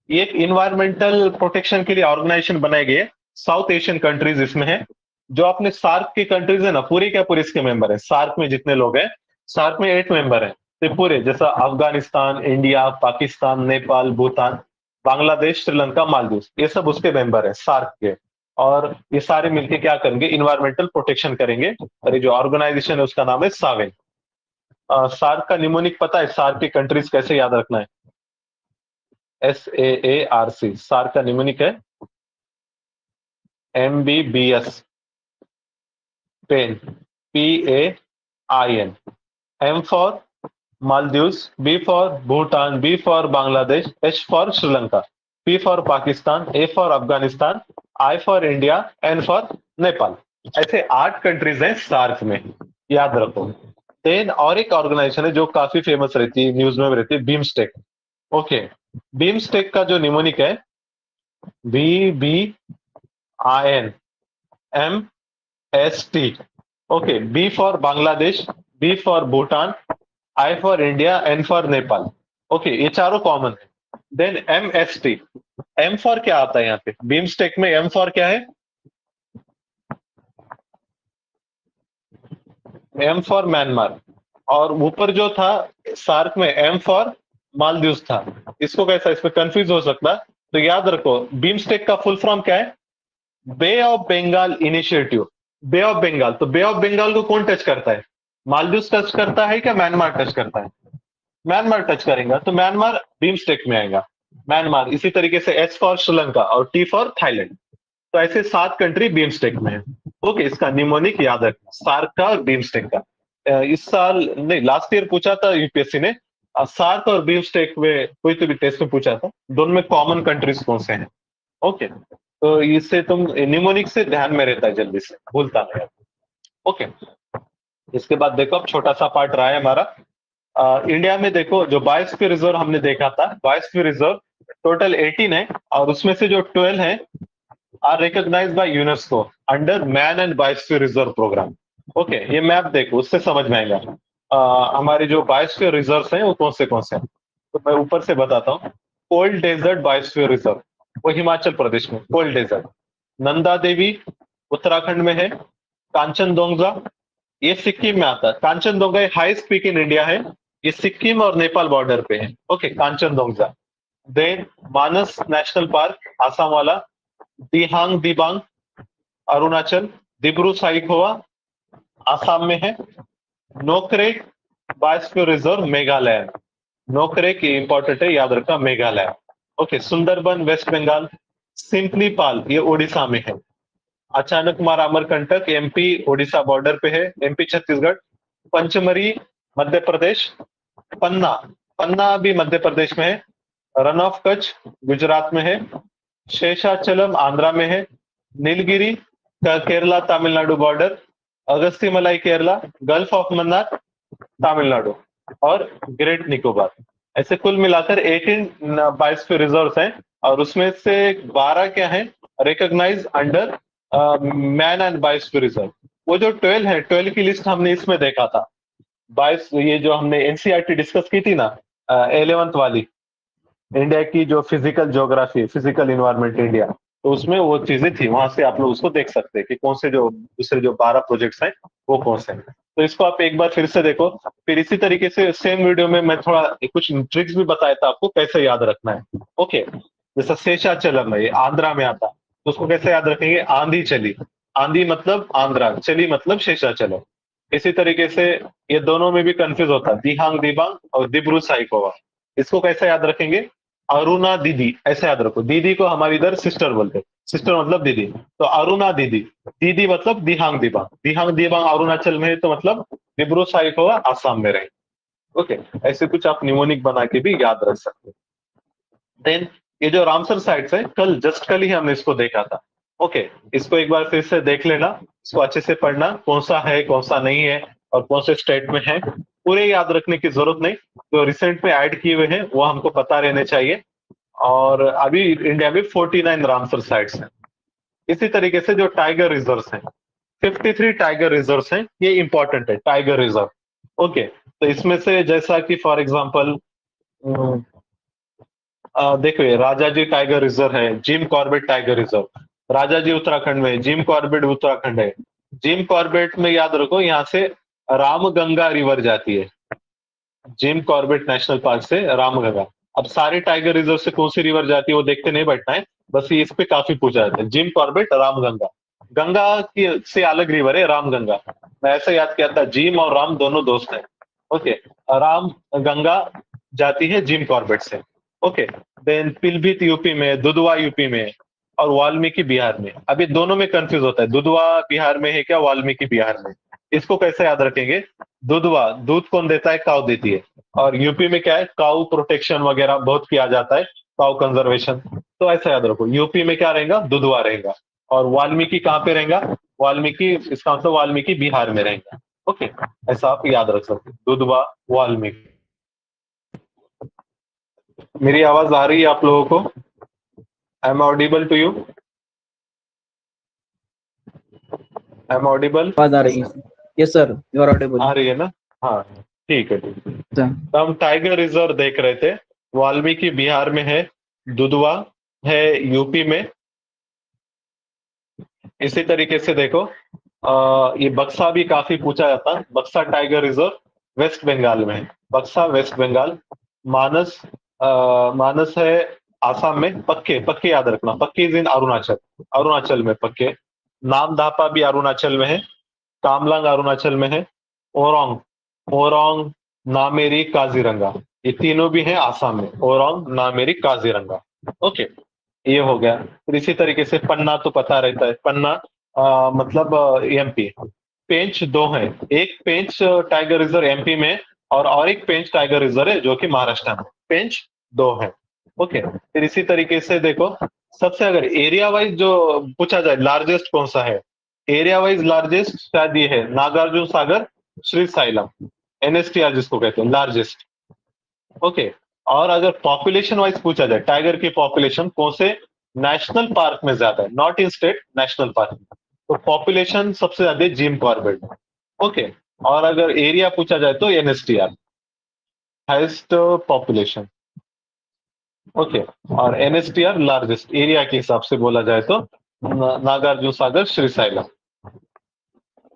ये एक इन्वायरमेंटल प्रोटेक्शन के लिए ऑर्गेनाइजेशन बनाई गई है. साउथ एशियन कंट्रीज इसमें है. जो अपने सार्क की कंट्रीज है ना, पूरी क्या पूरी इसके मेंबर है. सार्क में जितने लोग हैं, सार्क में 8 मेंबर है, तो पूरे जैसा अफगानिस्तान, इंडिया, पाकिस्तान, नेपाल, भूटान, बांग्लादेश, श्रीलंका, मालदीव, ये सब उसके मेंबर है सार्क के. और ये सारे मिलके क्या करेंगे, इन्वायरमेंटल प्रोटेक्शन करेंगे. और ये जो ऑर्गेनाइजेशन है उसका नाम है सावेन. सार्क का निमोनिक पता है, सार्क की कंट्रीज कैसे याद रखना है, SAARC. सार्क का निमोनिक है MBBS, pen, PAIN. M for Maldives, B for Bhutan, B for Bangladesh, H for Sri Lanka, P for Pakistan, A for Afghanistan, I for India, N for Nepal. ऐसे 8 कंट्रीज हैं सार्क में, याद रखो. देन और एक ऑर्गेनाइजेशन है जो काफी फेमस रहती है, न्यूज में भी रहती है, बीमस्टेक. ओके, बीमस्टेक का जो निमोनिक है BBINMST. Okay, B for Bangladesh, B for Bhutan, I for India, N for Nepal. Okay, ये चारों कॉमन है. Then MST. M फॉर क्या आता है यहाँ पे, बीमस्टेक में M फॉर क्या है, M फॉर म्यांमार. और ऊपर जो था सार्क में M फॉर मालदीव था. इसको कैसा, इसमें कंफ्यूज हो सकता है. तो याद रखो बीमस्टेक का फुल फॉर्म क्या है? Bay of Bengal initiative. Bay of Bengal, तो बे ऑफ बंगाल को कौन टच करता है? मालदीव टच करता है क्या म्यांमार टच करता है? म्यांमार टच करेगा तो म्यांमार बीमस्टेक में आएगा, म्यांमार। इसी तरीके से एस फॉर श्रीलंका और टी फॉर थाईलैंड। तो ऐसे 7 कंट्री बीमस्टेक में है। ओके, इसका निमोनिक याद रखना, सार्क का और बीमस्टेक का। इस साल नहीं, लास्ट ईयर पूछा था यूपीएससी ने, सार्क और बीमस्टेक में कोई तो भी टेस्ट में पूछा था, दोनों में कॉमन कंट्रीज कौन से हैं। ओके, तो इससे तुम निमोनिक से ध्यान में रहता है, जल्दी से भूलता नहीं। ओके, इसके बाद देखो अब छोटा सा पार्ट रहा है हमारा। इंडिया में देखो जो बायोस्फीयर रिजर्व हमने देखा था, बायोस्फीयर रिजर्व टोटल 18 है और उसमें से जो 12 है are recognised by UNESCO under man and biosphere reserve programme. Okay, ये मैप देखो, उससे समझ में आएगा हमारे जो बायोस्फीयर रिजर्व हैं वो कौन से हैं। तो मैं ऊपर से बताता हूँ। कोल्ड डेजर्ट बायोस्फीयर रिजर्व, वो हिमाचल प्रदेश में कोल्ड डेजर्ट। नंदा देवी उत्तराखंड में है। कांचनजोंगा ये सिक्किम में आता है। Kanchenjunga highest peak in India है, ये सिक्किम और नेपाल बॉर्डर पे है। Okay, Kanchenjunga. Then Manas national park Assam वाला, दिहांग दिबांग अरुणाचल, दिब्रू साइखोवा आसाम में है। Nokrek biosphere reserve Meghalaya, Nokrek important है, याद रखना, Meghalaya. Okay, Sundarban West Bengal. Similipal ये ओडिशा में है। अचानक मार अमरकंटक एमपी ओडिशा बॉर्डर पे है, एमपी छत्तीसगढ़। पंचमरी मध्य प्रदेश। पन्ना, पन्ना भी मध्य प्रदेश में है। रन ऑफ कच्छ गुजरात में है। शेषाचलम आंध्रा में है। Nilgiri Kerala Tamil Nadu border. Agasthyamalai Kerala, gulf of Mannar Tamil Nadu और ग्रेट निकोबार। ऐसे कुल मिलाकर 18 बायोस्फीयर रिजर्व्स हैं और उसमें से 12 क्या है recognise under man and biosphere reserve. वो जो 12 है, 12 की लिस्ट हमने इसमें देखा था। ये जो हमने एनसीईआरटी डिस्कस की थी ना 11th वाली, इंडिया की जो physical geography, physical environment India, तो उसमें वो चीजें थी। वहां से आप लोग उसको देख सकते हैं कि कौन से जो दूसरे जो 12 प्रोजेक्ट्स हैं वो कौन से हैं। तो इसको आप एक बार फिर से देखो। फिर इसी तरीके से सेम वीडियो में मैं थोड़ा कुछ ट्रिक्स भी बताया था आपको कैसे याद रखना है। ओके, जैसा शेषाचलम है, ये आंध्रा में आता, तो उसको कैसे याद रखेंगे? आंधी चली। आंधी मतलब आंध्रा, चली मतलब शेषाचलम। इसी तरीके से ये दोनों में भी कंफ्यूज होता है, दिहांग दिबांग और दिब्रू साइखोवा। इसको कैसे याद रखेंगे? अरुणा दीदी, ऐसे याद रखो। दीदी को हमारे इधर सिस्टर बोलते हैं, सिस्टर मतलब दीदी। तो अरुणा दीदी, दीदी मतलब दिहांग दिबांग। दिहांग दिबांग अरुणाचल में है तो मतलब दिब्रू साइखोवा आसाम में रहे। ओके, ऐसे कुछ आप निमोनिक बना के भी याद रख सकते हैं। देन ये जो रामसर साइट्स है, कल ही हमने इसको देखा था। ओके, इसको एक बार फिर से देख लेना, इसको अच्छे से पढ़ना, कौन सा है कौन सा नहीं है और कौन से स्टेट में है, पूरे याद रखने की जरूरत नहीं। जो रिसेंट में ऐड किए हुए हैं वो हमको पता रहने चाहिए। और अभी इंडिया में 49 रामसर साइट्स हैं। इसी तरीके से जो टाइगर रिजर्व्स हैं, 53 टाइगर रिजर्व्स हैं, ये इंपॉर्टेंट है टाइगर रिजर्व। ओके, तो इसमें से जैसा कि फॉर एग्जांपल देखो ये राजाजी टाइगर रिजर्व है, Jim Corbett tiger reserve, Rajaji Uttarakhand में, जिम कॉर्बेट उत्तराखंड है। जिम कॉर्बेट में याद रखो यहाँ से रामगंगा रिवर जाती है, जिम कॉर्बेट नेशनल पार्क से रामगंगा। अब सारे टाइगर रिजर्व से कौन सी रिवर जाती है वो देखते नहीं बैठना है, बस ये इस पे काफी पूछा जाता है। जिम कॉर्बेट रामगंगा, गंगा की से अलग रिवर है रामगंगा। मैं ऐसा याद किया था, जिम और राम दोनों दोस्त हैं। ओके, राम गंगा जाती है जिम कॉर्बेट से। ओके, देन पिलभित यूपी में, दुधवा यूपी में और वाल्मीकि बिहार में। अभी दोनों में कंफ्यूज होता है, दुधवा बिहार में है क्या वाल्मीकि बिहार में। इसको कैसे याद रखेंगे? दुधवा दूध कौन देता है? काऊ देती है। और यूपी में क्या है, काऊ प्रोटेक्शन वगैरह बहुत किया जाता है, काऊ कंजर्वेशन। तो ऐसा याद रखो, यूपी में क्या रहेगा? दुधवा रहेगा। और वाल्मीकि कहाँ पे रहेगा? वाल्मीकि, इसका मतलब वाल्मीकि बिहार में रहेगा। ओके, ऐसा आप याद रख सकते, दुधवा वाल्मीकि। मेरी आवाज आ रही है आप लोगों को? I am audible to you? I am audible? आवाज आ रही है? Yes sir, you are audible. आ रही है ना? हाँ, ठीक है, ठीक है। अच्छा, तो हम टाइगर रिजर्व देख रहे थे। वाल्मीकि बिहार में है, दुधवा है यूपी में। इसी तरीके से देखो ये बक्सा भी काफी पूछा जाता है। बक्सा टाइगर रिजर्व वेस्ट बंगाल में है, बक्सा वेस्ट बंगाल। मानस मानस है आसाम में पक्के, पक्के याद रखना, पक्के इज इन अरुणाचल, अरुणाचल में पक्के। नामदापा भी अरुणाचल में है, कामलांग अरुणाचल में है, ओरोंग, ओरोंग, नामेरी, काजीरंगा, ये तीनों भी हैं आसाम में, ओरोंग, नामेरी, काजीरंगा। ओके, ये हो गया। फिर इसी तरीके से पन्ना तो पता रहता है, पन्ना मतलब एमपी। पेंच दो हैं, एक पेंच टाइगर रिजर्व एमपी में और एक पेंच टाइगर रिजर्व है जो कि महाराष्ट्र में। पेंच दो है। ओके, फिर इसी तरीके से देखो, सबसे अगर एरिया वाइज जो पूछा जाए लार्जेस्ट कौन सा है, एरिया वाइज लार्जेस्ट शायद ये है नागार्जुन सागर श्री साइलम, एनएसटीआर जिसको कहते हैं, लार्जेस्ट। ओके, और अगर पॉपुलेशन वाइज पूछा जाए टाइगर की पॉपुलेशन कौन से नेशनल पार्क में ज्यादा है, not in state, national park में, तो पॉपुलेशन सबसे ज्यादा है जिम कॉर्बेट। ओके, और अगर एरिया पूछा जाए तो एनएसटीआर हाईएस्ट पॉपुलेशन। ओके, और एनएसटीआर लार्जेस्ट एरिया के हिसाब से बोला जाए तो नागार्जुन सागर श्री साइलम,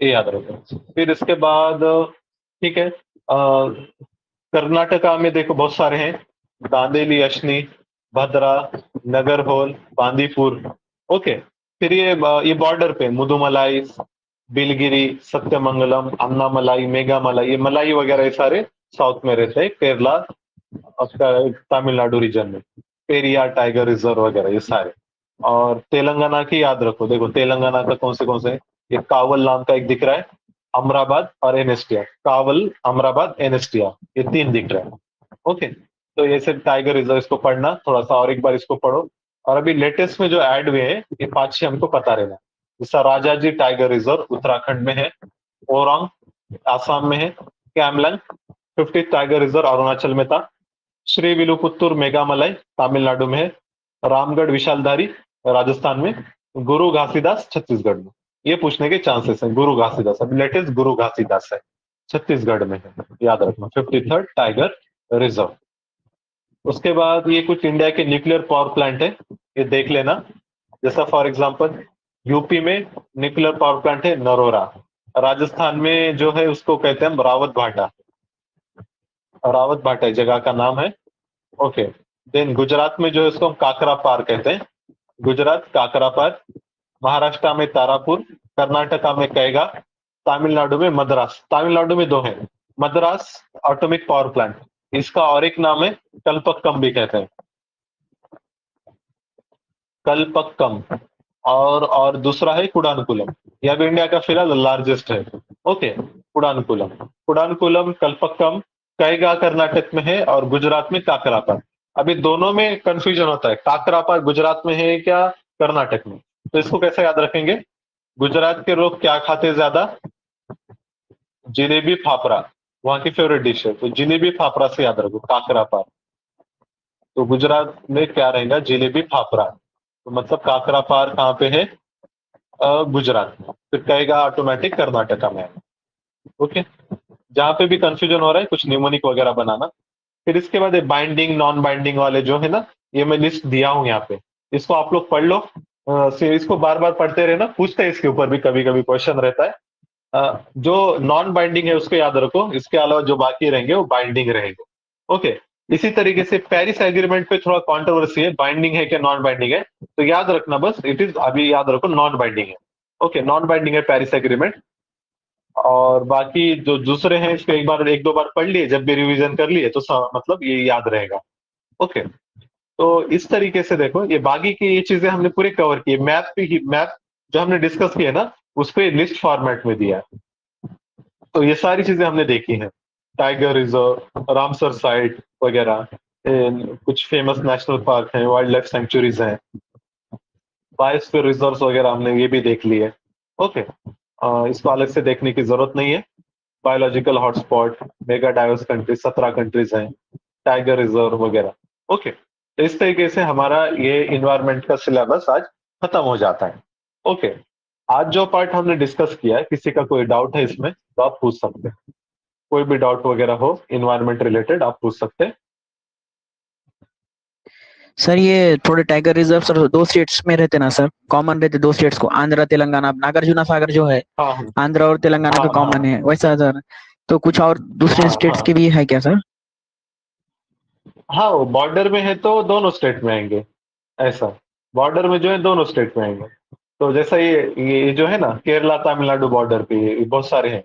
ये याद रखो। फिर इसके बाद ठीक है, कर्नाटका में देखो बहुत सारे हैं, दांदेली, अश्नी, भद्रा, नगरहोल, बांदीपुर। ओके, फिर ये बॉर्डर पे मुदुमलाई, बिलगिरी, सत्यमंगलम, अन्नामलाई, मेघामलाई, ये मलाई वगैरह ये सारे साउथ में रहते हैं, केरला, आपका तमिलनाडु रीजन में, पेरियार टाइगर रिजर्व वगैरह ये सारे। और तेलंगाना की याद रखो, देखो तेलंगाना का कौन से, ये कावल नाम का एक दिख रहा है, अमराबाद और एनएसटीआर, कावल, अमराबाद, एनएसटीआर, ये तीन दिख रहे हैं। ओके, तो ये सब टाइगर रिजर्व, इसको पढ़ना थोड़ा सा और एक बार इसको पढ़ो। और अभी लेटेस्ट में जो ऐड हुए हैं ये 5-6 हमको पता रहना, जैसा राजाजी टाइगर रिजर्व उत्तराखंड में है, ओरोंग आसाम में है, कैमलंग 50 टाइगर रिजर्व अरुणाचल में था, श्री विलुपुत्तूर मेघामलाई तमिलनाडु में है, रामगढ़ विशालधारी राजस्थान में, गुरु घासीदास छत्तीसगढ़ में। ये पूछने के चांसेस हैं, गुरु घासीदास, अभी लेटेस्ट गुरु घासीदास है, छत्तीसगढ़ में है, याद रखना, 53rd टाइगर रिजर्व। उसके बाद ये कुछ इंडिया के न्यूक्लियर पावर प्लांट है, ये देख लेना, जैसा फॉर एग्जांपल यूपी में न्यूक्लियर पावर प्लांट है नरोरा, राजस्थान में जो है उसको कहते हैं रावत भाटा, रावत भाटा जगह का नाम है। ओके, देन गुजरात में जो है उसको हम काकरा पार कहते हैं, गुजरात काकरा पार, महाराष्ट्र में तारापुर, कर्नाटका में कैगा, तमिलनाडु में मद्रास, तमिलनाडु में दो है, मद्रास एटॉमिक पावर प्लांट, इसका और एक नाम है कल्पक्कम भी कहते हैं, कल्पक्कम, और दूसरा है कुडानकुलम, यह भी इंडिया का फिलहाल लार्जेस्ट है। ओके, कुडानकुलम, कुडानकुलम, कल्पक्कम, कैगा कर्नाटक में है और गुजरात में काकरापार। अभी दोनों में कंफ्यूजन होता है, काकरापार गुजरात में है क्या कर्नाटक में, तो इसको कैसे याद रखेंगे, गुजरात के लोग क्या खाते हैं ज्यादा, जिलेबी फाफड़ा, वहां की फेवरेट डिश है, तो जिलेबी फाफड़ा से याद रखो काकरापार, तो गुजरात में क्या रहेगा, जिलेबी फाफड़ा, तो मतलब काकरापार कहाँ पे है, गुजरात में, फिर कहेगा ऑटोमेटिक कर्नाटका में है। ओके, जहां पे भी कंफ्यूजन हो रहा है कुछ निमोनिक वगैरह बनाना। फिर इसके बाद बाइंडिंग नॉन बाइंडिंग वाले जो है ना, ये मैं लिस्ट दिया हूं यहाँ पे, इसको आप लोग पढ़ लो, इसको बार बार पढ़ते रहना, पूछते हैं इसके ऊपर भी कभी कभी क्वेश्चन रहता है। जो नॉन बाइंडिंग है उसको याद रखो, इसके अलावा जो बाकी रहेंगे वो बाइंडिंग रहेंगे। ओके, इसी तरीके से पेरिस एग्रीमेंट पे थोड़ा कंट्रोवर्सी है, बाइंडिंग है कि नॉन बाइंडिंग है, तो याद रखना बस इट इज, अभी याद रखो नॉन बाइंडिंग है। ओके, नॉन बाइंडिंग है पेरिस एग्रीमेंट, और बाकी जो दूसरे हैं इसको एक दो बार पढ़ लिए, जब भी रिवीजन कर लिए तो मतलब ये याद रहेगा। ओके, तो इस तरीके से देखो, ये बाकी की ये चीजें हमने पूरे कवर किए, मैप जो हमने डिस्कस किया ना उसको लिस्ट फॉर्मेट में दिया है, तो ये सारी चीजें हमने देखी हैं, टाइगर रिजर्व, रामसर साइट वगैरह, कुछ फेमस नेशनल पार्क हैं, वाइल्ड लाइफ सेंचुरीज हैं, बायोस्फीयर रिजर्व्स वगैरह हमने ये भी देख लिए। ओके, इसको अलग से देखने की जरूरत नहीं है। Biological hotspot, mega diverse countries 17 countries हैं, टाइगर रिजर्व वगैरह। ओके, तो इस तरीके से हमारा ये इन्वायरमेंट का सिलेबस आज खत्म हो जाता है। ओके, आज जो पार्ट हमने डिस्कस किया है, किसी का कोई डाउट है इसमें तो आप पूछ सकते हैं, कोई भी डाउट वगैरह हो इन्वायरमेंट रिलेटेड आप पूछ सकते हैं। सर ये थोड़े टाइगर रिजर्व सर 2 स्टेट्स में रहते ना सर, कॉमन रहते 2 स्टेट्स को, आंध्र तेलंगाना, नागार्जुना सागर जो है हाँ आंध्र और तेलंगाना का कॉमन है वैसा सर, तो कुछ और दूसरे हाँ, स्टेट्स हाँ। के भी है क्या सर? हाँ, वो बॉर्डर में है तो दोनों स्टेट में आएंगे, ऐसा। बॉर्डर में जो है दोनों स्टेट में आएंगे। तो जैसा ये जो है ना केरला तमिलनाडु बॉर्डर पे ये बहुत सारे हैं।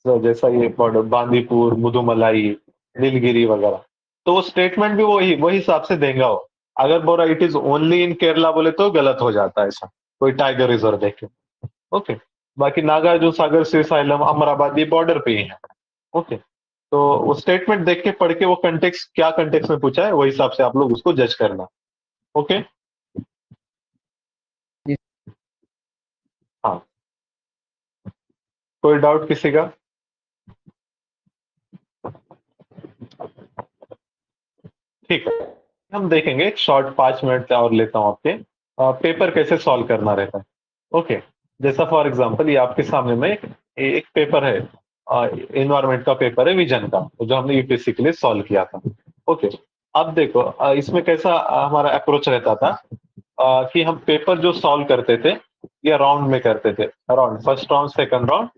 तो जैसा ये बॉर्डर बांदीपुर, मुदुमलाई, नीलगिरी वगैरह, तो वो स्टेटमेंट भी वही वही हिसाब से देगा वो। अगर बोला it is only in Kerala बोले तो गलत हो जाता है ऐसा, कोई टाइगर रिजर्व देखे। ओके। बाकी नागार्जुन सागर, श्रीशैलम, अमराबाद ये बॉर्डर पे ही है। ओके। तो वो स्टेटमेंट देख के पढ़ के वो कंटेक्स्ट क्या कंटेक्स्ट में पूछा है वही हिसाब से आप लोग उसको जज करना। ओके। जी। हाँ, कोई डाउट किसी का? ठीक है, हम देखेंगे शॉर्ट 5 मिनट और लेता हूँ आपके। पेपर कैसे सॉल्व करना रहता है। ओके। जैसा फॉर एग्जांपल ये आपके सामने में एक पेपर है, इन्वायरमेंट का पेपर है, विजन का, जो हमने यूपीएससी के लिए सॉल्व किया था। ओके। अब देखो इसमें कैसा हमारा अप्रोच रहता था कि हम पेपर जो सॉल्व करते थे ये राउंड में करते थे, round first round, second round,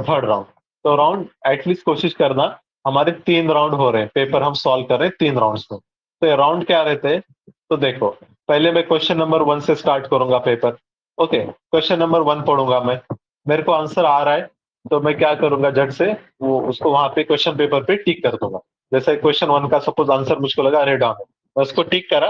third round. तो राउंड एटलीस्ट कोशिश करना हमारे 3 राउंड हो रहे हैं, पेपर हम सॉल्व कर रहे हैं 3 राउंड्स में। तो ये राउंड क्या रहते हैं? तो देखो पहले मैं क्वेश्चन नंबर 1 से स्टार्ट करूंगा पेपर। ओके, क्वेश्चन नंबर 1 पढ़ूंगा मैं, मेरे को आंसर आ रहा है तो मैं क्या करूंगा, झट से वो उसको वहां पे क्वेश्चन पेपर पे टिक कर दूंगा। जैसे क्वेश्चन 1 का सपोज आंसर मुझको लगा रेड ऑन है, मैं उसको टिक करा,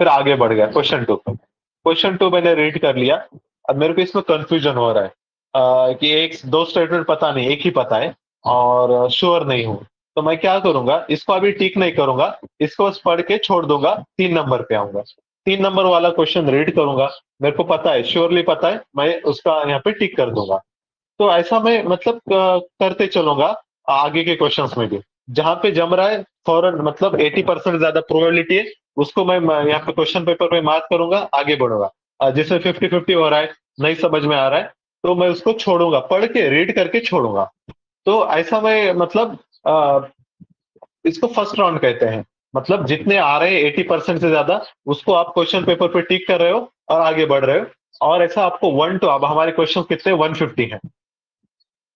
फिर आगे बढ़ गया क्वेश्चन 2 पे। क्वेश्चन 2 मैंने रीड कर लिया, अब मेरे को इसमें कंफ्यूजन हो रहा है कि एक दो स्टेटमेंट पता नहीं, एक ही पता है और श्योर नहीं हूं। तो मैं क्या करूंगा, इसको अभी टिक नहीं करूंगा, इसको बस पढ़ के छोड़ दूंगा, 3 नंबर पे आऊंगा। 3 नंबर वाला क्वेश्चन रीड करूंगा, मेरे को पता है, श्योरली पता है, मैं उसका यहाँ पे टिक कर दूंगा। तो ऐसा मैं मतलब करते चलूंगा आगे के क्वेश्चंस में भी। जहां पे जम रहा है फौरन, मतलब 80% ज्यादा प्रोबेबिलिटी है, उसको मैं यहाँ पे क्वेश्चन पेपर पे मार्क करूंगा, आगे बढ़ूंगा। जिसमें 50-50 हो रहा है, नहीं समझ में आ रहा है, तो मैं उसको छोड़ूंगा, पढ़ के रीड करके छोड़ूंगा। तो ऐसा मैं मतलब इसको फर्स्ट राउंड कहते हैं। मतलब जितने आ रहे हैं 80% से ज्यादा, उसको आप क्वेश्चन पेपर पे टिक कर रहे हो और आगे बढ़ रहे हो। और ऐसा आपको 1 टू, अब हमारे क्वेश्चन कितने 150 हैं,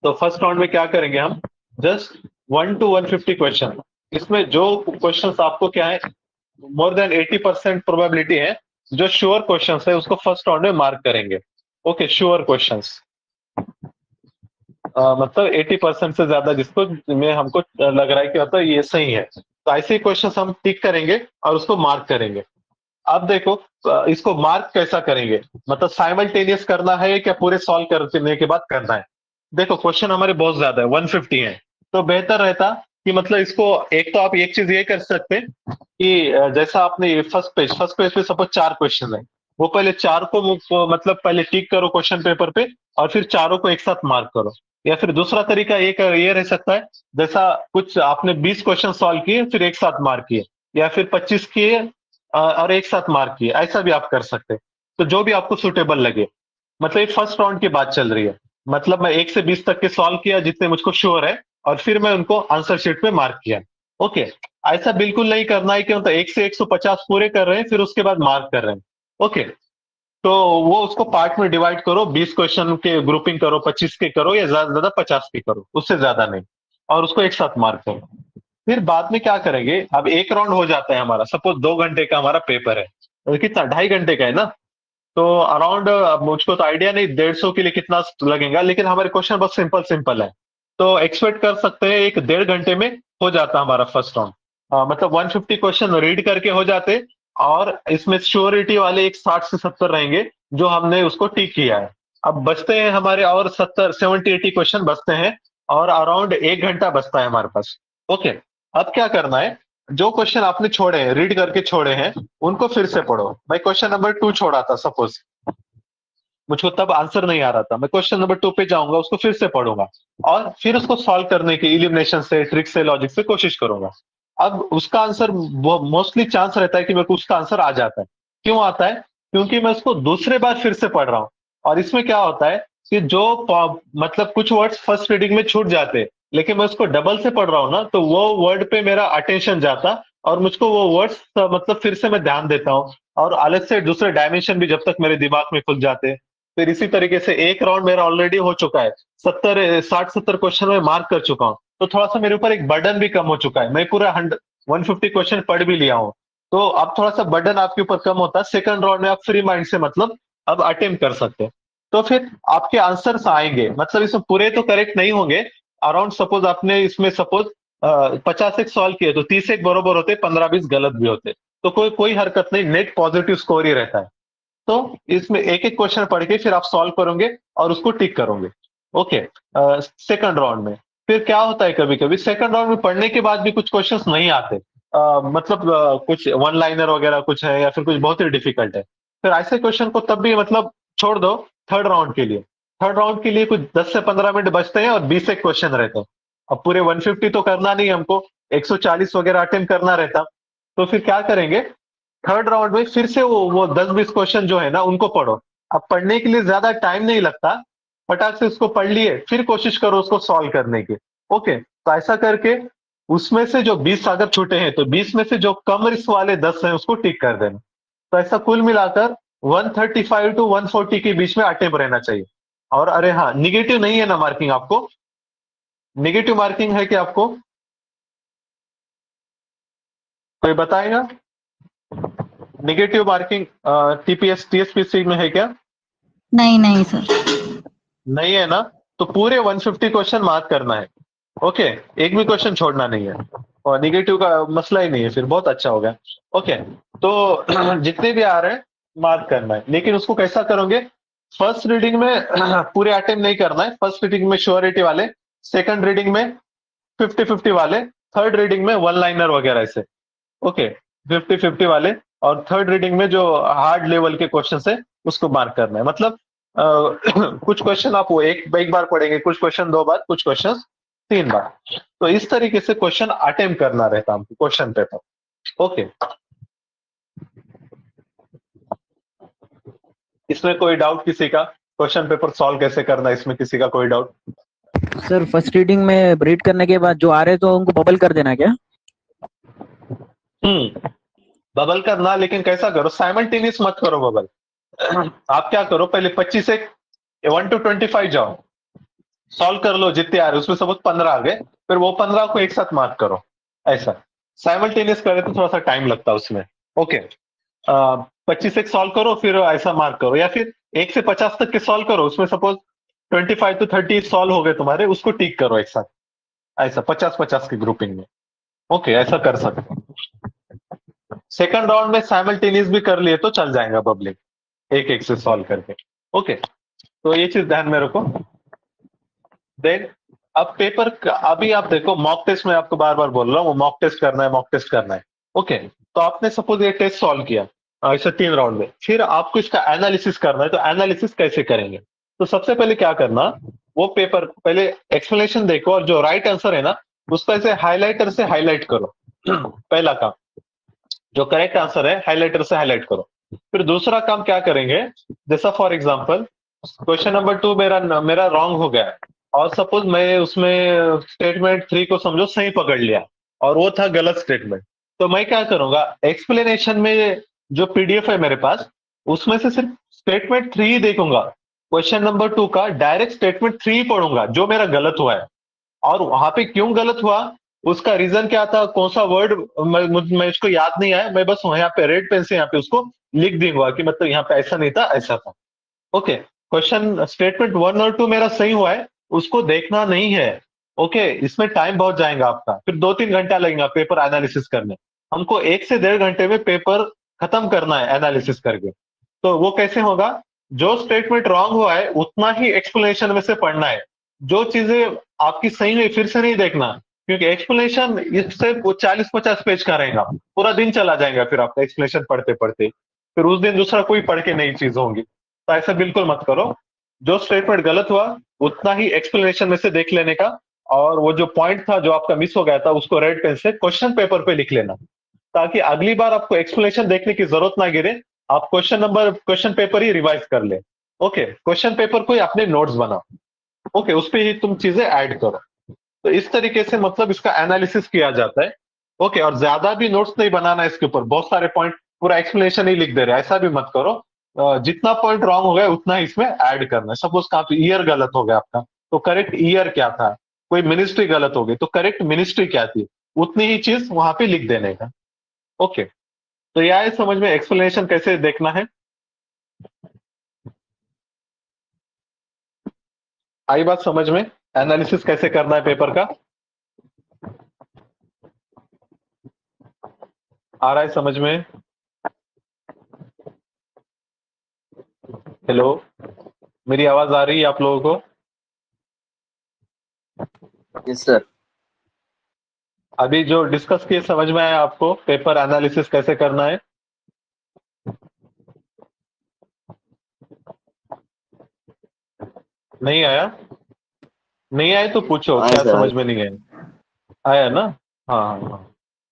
तो फर्स्ट राउंड में क्या करेंगे हम, जस्ट 1 टू 150 क्वेश्चन। इसमें जो क्वेश्चंस आपको क्या है, मोर देन 80% प्रोबेबिलिटी है, जो श्योर क्वेश्चंस है उसको फर्स्ट राउंड में मार्क करेंगे। ओके, श्योर क्वेश्चंस मतलब 80% से ज्यादा जिसको में हमको लग रहा है कि मतलब ये सही है, तो ऐसे क्वेश्चन हम टिक करेंगे और उसको मार्क करेंगे। अब देखो इसको मार्क कैसा करेंगे, मतलब साइमल्टेनियस करना है क्या पूरे सॉल्व करने के बाद करना है। देखो क्वेश्चन हमारे बहुत ज्यादा है, 150 है, तो बेहतर रहता कि मतलब इसको, एक तो आप एक चीज ये कर सकते हैं कि जैसा आपने फर्स्ट पेज पे सपोज 4 क्वेश्चन है, वो पहले 4 को मतलब पहले टिक करो क्वेश्चन पेपर पे और फिर चारों को एक साथ मार्क करो। या फिर दूसरा तरीका ये रह सकता है, जैसा कुछ आपने 20 क्वेश्चन सॉल्व किए फिर एक साथ मार्क किए, या फिर 25 किए और एक साथ मार्क किए, ऐसा भी आप कर सकते हैं। तो जो भी आपको सुटेबल लगे। मतलब ये फर्स्ट राउंड की बात चल रही है, मतलब मैं 1 से 20 तक के सॉल्व किया जितने मुझको श्योर है, और फिर मैं उनको आंसर शीट पे मार्क किया। ओके। ऐसा बिल्कुल नहीं करना है कि मतलब 1 से 150 पूरे कर रहे हैं फिर उसके बाद मार्क कर रहे हैं। ओके। तो वो उसको पार्ट में डिवाइड करो, 20 क्वेश्चन के ग्रुपिंग करो, 25 के करो, या ज्यादा से ज्यादा 50 के करो, उससे ज्यादा नहीं, और उसको एक साथ मार्क करो। फिर बाद में क्या करेंगे, अब एक राउंड हो जाता है हमारा, सपोज 2 घंटे का हमारा पेपर है, तो कितना 2.5 घंटे का है ना, तो अराउंड, मुझको तो आइडिया नहीं 150 के लिए कितना लगेगा, लेकिन हमारे क्वेश्चन बहुत सिंपल सिंपल है, तो एक्सपेक्ट कर सकते हैं 1-1.5 घंटे में हो जाता हमारा फर्स्ट राउंड। मतलब 150 क्वेश्चन रीड करके हो जाते, और इसमें श्योरिटी वाले एक 60 से 70 रहेंगे जो हमने उसको टिक किया है। अब बचते हैं हमारे और 70-80 क्वेश्चन बचते हैं, और अराउंड 1 घंटा बचता है हमारे पास। ओके। अब क्या करना है, जो क्वेश्चन आपने छोड़े हैं, रीड करके छोड़े हैं, उनको फिर से पढ़ो। मैं क्वेश्चन नंबर 2 छोड़ा था सपोज, मुझको तब आंसर नहीं आ रहा था, मैं क्वेश्चन नंबर 2 पे जाऊंगा, उसको फिर से पढ़ूंगा, और फिर उसको सॉल्व करने की इलिमिनेशन से, ट्रिक से, लॉजिक से कोशिश करूंगा। अब उसका आंसर मोस्टली चांस रहता है कि मेरे को उसका आंसर आ जाता है। क्यों आता है? क्योंकि मैं उसको दूसरे बार फिर से पढ़ रहा हूँ। और इसमें क्या होता है कि जो मतलब कुछ वर्ड्स फर्स्ट रीडिंग में छूट जाते, लेकिन मैं उसको डबल से पढ़ रहा हूँ ना, तो वो वर्ड पे मेरा अटेंशन जाता, और मुझको वो वर्ड्स मतलब फिर से मैं ध्यान देता हूँ, और अलग से दूसरे डायमेंशन भी जब तक मेरे दिमाग में खुल जाते। फिर इसी तरीके से एक राउंड मेरा ऑलरेडी हो चुका है, 60-70 क्वेश्चन में मार्क कर चुका हूँ, तो थोड़ा सा मेरे ऊपर एक बर्डन भी कम हो चुका है, मैं पूरा 150 क्वेश्चन पढ़ भी लिया हूँ, तो अब थोड़ा सा बर्डन आपके ऊपर कम होता है। सेकंड राउंड में आप फ्री माइंड से मतलब अब अटेम्प्ट कर सकते हैं, तो फिर आपके आंसर्स आएंगे, मतलब इसमें पूरे तो करेक्ट नहीं होंगे। अराउंड सपोज आपने इसमें सपोज 50 एक सॉल्व किए तो 30 एक बरोबर होते, 15-20 गलत भी होते, तो कोई कोई हरकत नहीं, नेट पॉजिटिव स्कोर ही रहता है। तो इसमें एक एक क्वेश्चन पढ़ के फिर आप सॉल्व करोगे और उसको टिक करोगे। ओके, सेकंड राउंड में फिर क्या होता है, कभी कभी सेकंड राउंड में पढ़ने के बाद भी कुछ क्वेश्चंस नहीं आते, मतलब कुछ वन लाइनर वगैरह कुछ है या फिर कुछ बहुत ही डिफिकल्ट है, फिर ऐसे क्वेश्चन को तब भी मतलब छोड़ दो थर्ड राउंड के लिए। थर्ड राउंड के लिए कुछ 10 से 15 मिनट बचते हैं और 20 एक क्वेश्चन रहते हैं। अब पूरे 150 तो करना नहीं हमको, 140 वगैरह अटेम्प्ट करना रहता, तो फिर क्या करेंगे, थर्ड राउंड में फिर से वो 10-20 क्वेश्चन जो है ना उनको पढ़ो। अब पढ़ने के लिए ज्यादा टाइम नहीं लगता, फटाक से उसको पढ़ लिए फिर कोशिश करो उसको सॉल्व करने की। ओके, तो ऐसा करके उसमें से जो 20 अगर छूटे हैं तो 20 में से जो कम रिस्क वाले 10 हैं उसको टिक कर देना। तो ऐसा कुल मिलाकर 135 टू 140 के बीच में अटेम्प्ट रहना चाहिए। और अरे हाँ, निगेटिव नहीं है ना मार्किंग आपको, निगेटिव मार्किंग है कि आपको कोई बताएगा? निगेटिव मार्किंग टीपीएस टीएसपीसी में है क्या? नहीं नहीं सर। नहीं है ना, तो पूरे 150 क्वेश्चन मार्क करना है। ओके, एक भी क्वेश्चन छोड़ना नहीं है, और निगेटिव का मसला ही नहीं है, फिर बहुत अच्छा होगा। ओके, तो जितने भी आ रहे हैं मार्क करना है, लेकिन उसको कैसा करोगे, फर्स्ट रीडिंग में पूरे अटेम्प्ट नहीं करना है, फर्स्ट रीडिंग में श्योरिटी वाले, सेकंड रीडिंग में 50-50 वाले, थर्ड रीडिंग में वन लाइनर वगैरह ऐसे। ओके, 50-50 वाले, और थर्ड रीडिंग में जो हार्ड लेवल के क्वेश्चन है उसको मार्क करना है। मतलब कुछ क्वेश्चन आप वो एक बार पढ़ेंगे, कुछ क्वेश्चन 2 बार, कुछ क्वेश्चन 3 बार, तो इस तरीके से क्वेश्चन अटेम्प्ट करना रहता है हमको क्वेश्चन पेपर। ओके, इसमें कोई डाउट किसी का? क्वेश्चन पेपर सॉल्व कैसे करना है, इसमें किसी का कोई डाउट? सर फर्स्ट रीडिंग में रीड करने के बाद जो आ रहे तो उनको बबल कर देना क्या? बबल करना, लेकिन कैसा करो, साइमल्टेनियस मत करो बबल। आप क्या करो, पहले 25 से 1 to 25 जाओ, सॉल्व कर लो जितने आ रहे, उसमें सपोज 15 आ गए, फिर वो 15 को एक साथ मार्क करो। ऐसा साइमल्टेनियस करे तो थोड़ा सा टाइम लगता है उसमें। ओके, 25 एक सॉल्व करो, फिर ऐसा मार्क करो, या फिर 1 से 50 तक के सॉल्व करो, उसमें सपोज 25 to 30 सॉल्व हो गए तुम्हारे, उसको टिक करो एक साथ, ऐसा 50-50 की ग्रुपिंग में। ओके, ऐसा कर सकते हो। सेकंड राउंड में साइमल्टेनियस भी कर लिए तो चल जाएगा पब्लिक, एक एक से सॉल्व करके। ओके, तो ये चीज ध्यान में रखो। देन अब पेपर अभी आप देखो, मॉक टेस्ट में आपको बार बार बोल रहा हूँ, मॉक टेस्ट करना है, मॉक टेस्ट करना है। ओके, तो आपने सपोज ये टेस्ट सॉल्व किया ऐसे 3 राउंड में, फिर आपको इसका एनालिसिस करना है, तो एनालिसिस कैसे करेंगे? तो सबसे पहले क्या करना, वो पेपर पहले एक्सप्लेनेशन देखो, और जो राइट आंसर है ना उसको ऐसे हाईलाइटर से हाईलाइट करो। पहला काम, जो करेक्ट आंसर है हाईलाइटर से हाईलाइट करो। फिर दूसरा काम क्या करेंगे, जैसा फॉर एग्जांपल क्वेश्चन नंबर 2 मेरा रॉन्ग हो गया, और सपोज मैं उसमें स्टेटमेंट 3 को समझो सही पकड़ लिया और वो था गलत स्टेटमेंट, तो मैं क्या करूंगा, एक्सप्लेनेशन में जो पीडीएफ है मेरे पास, उसमें से सिर्फ स्टेटमेंट 3 ही देखूंगा, क्वेश्चन नंबर 2 का डायरेक्ट स्टेटमेंट 3 ही पढ़ूंगा जो मेरा गलत हुआ है, और वहां पे क्यों गलत हुआ, उसका रीजन क्या था, कौन सा वर्ड मैं इसको याद नहीं आया, मैं बस यहाँ पे रेड पेन से यहाँ पे उसको लिख दूंगा कि मतलब यहाँ पे ऐसा नहीं था, ऐसा था। ओके, क्वेश्चन स्टेटमेंट 1 और 2 मेरा सही हुआ है, उसको देखना नहीं है। ओके, इसमें टाइम बहुत जाएगा आपका, फिर 2-3 घंटा लगेगा पेपर एनालिसिस करने। हमको 1 से 1.5 घंटे में पेपर खत्म करना है एनालिसिस करके। तो वो कैसे होगा, जो स्टेटमेंट रॉन्ग हुआ है उतना ही एक्सप्लेनेशन में से पढ़ना है, जो चीजें आपकी सही हुई फिर से नहीं देखना, क्योंकि एक्सप्लेनेशन इससे 40-50 पेज का रहेगा, पूरा दिन चला जाएगा फिर आपका एक्सप्लेनेशन पढ़ते पढ़ते, फिर उस दिन दूसरा कोई पढ़ के नई चीज होंगी। तो ऐसा बिल्कुल मत करो, जो स्टेटमेंट गलत हुआ उतना ही एक्सप्लेनेशन में से देख लेने का, और वो जो पॉइंट था जो आपका मिस हो गया था उसको रेड पेन से क्वेश्चन पेपर पे लिख लेना, ताकि अगली बार आपको एक्सप्लेनेशन देखने की जरूरत ना गिरे, आप क्वेश्चन पेपर ही रिवाइज कर ले। ओके, क्वेश्चन पेपर को ही अपने नोट्स बनाओ। ओके, उस पर ही तुम चीजें ऐड करो। तो इस तरीके से मतलब इसका एनालिसिस किया जाता है। ओके, और ज्यादा भी नोट्स नहीं बनाना है इसके ऊपर, बहुत सारे पॉइंट पूरा एक्सप्लेनेशन ही लिख दे रहे हैं, ऐसा भी मत करो। जितना पॉइंट रॉन्ग हो गया उतना ही इसमें ऐड करना है। सपोज कहाँ पे ईयर गलत हो गया आपका, तो करेक्ट ईयर क्या था, कोई मिनिस्ट्री गलत हो गई तो करेक्ट मिनिस्ट्री क्या थी, उतनी ही चीज वहां पे लिख देने का। ओके, तो यह है समझ में एक्सप्लेनेशन कैसे देखना है। आई बात समझ में, एनालिसिस कैसे करना है पेपर का, आ रहा है समझ में? हेलो, मेरी आवाज आ रही है आप लोगों को? Yes sir. अभी जो डिस्कस किए समझ में आया आपको, पेपर एनालिसिस कैसे करना है? नहीं आया? नहीं आए तो पूछो, हाँ क्या सर, समझ में नहीं आया? आया ना? हाँ हाँ हाँ।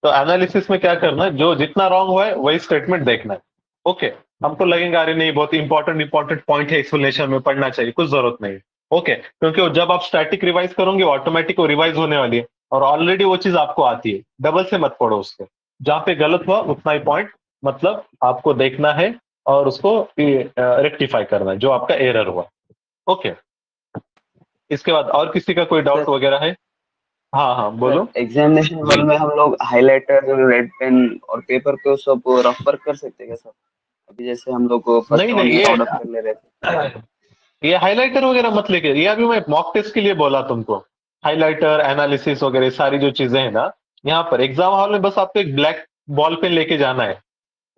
तो एनालिसिस में क्या करना है, जो जितना रॉन्ग हुआ है वही स्टेटमेंट देखना है। ओके, हमको लगेगा अरे नहीं बहुत इंपॉर्टेंट इंपॉर्टेंट पॉइंट है, एक्सप्लेनेशन में पढ़ना चाहिए, कुछ जरूरत नहीं है। ओके, क्योंकि वो जब आप स्टैटिक रिवाइज करोगे ऑटोमेटिक वो रिवाइज होने वाली है, और ऑलरेडी वो चीज आपको आती है, डबल से मत पढ़ो उसको। जहां पे गलत हुआ उतना ही पॉइंट मतलब आपको देखना है और उसको रेक्टिफाई करना है जो आपका एरर हुआ। ओके, इसके बाद और किसी का कोई डाउट सर वगैरह है? हाँ हाँ सर बोलो। एग्जामिनेशन हॉल जी, में हम लोग हाइलाइटर, रेड पेन और पेपर को सब रफ वर्क कर सकते हैं क्या सर? अभी जैसे हम लोग फर्स्ट नहीं राउंड नहीं, में राउंड अप कर ले रहे थे। ये हाइलाइटर वगैरह मत लेके, ये अभी मैं मॉक टेस्ट के लिए बोला तुमको। हाइलाइटर एनालिसिस वगैरह सारी जो चीजें हैं ना, यहाँ पर एग्जाम हॉल में बस आपको एक ब्लैक बॉल पेन लेके जाना है।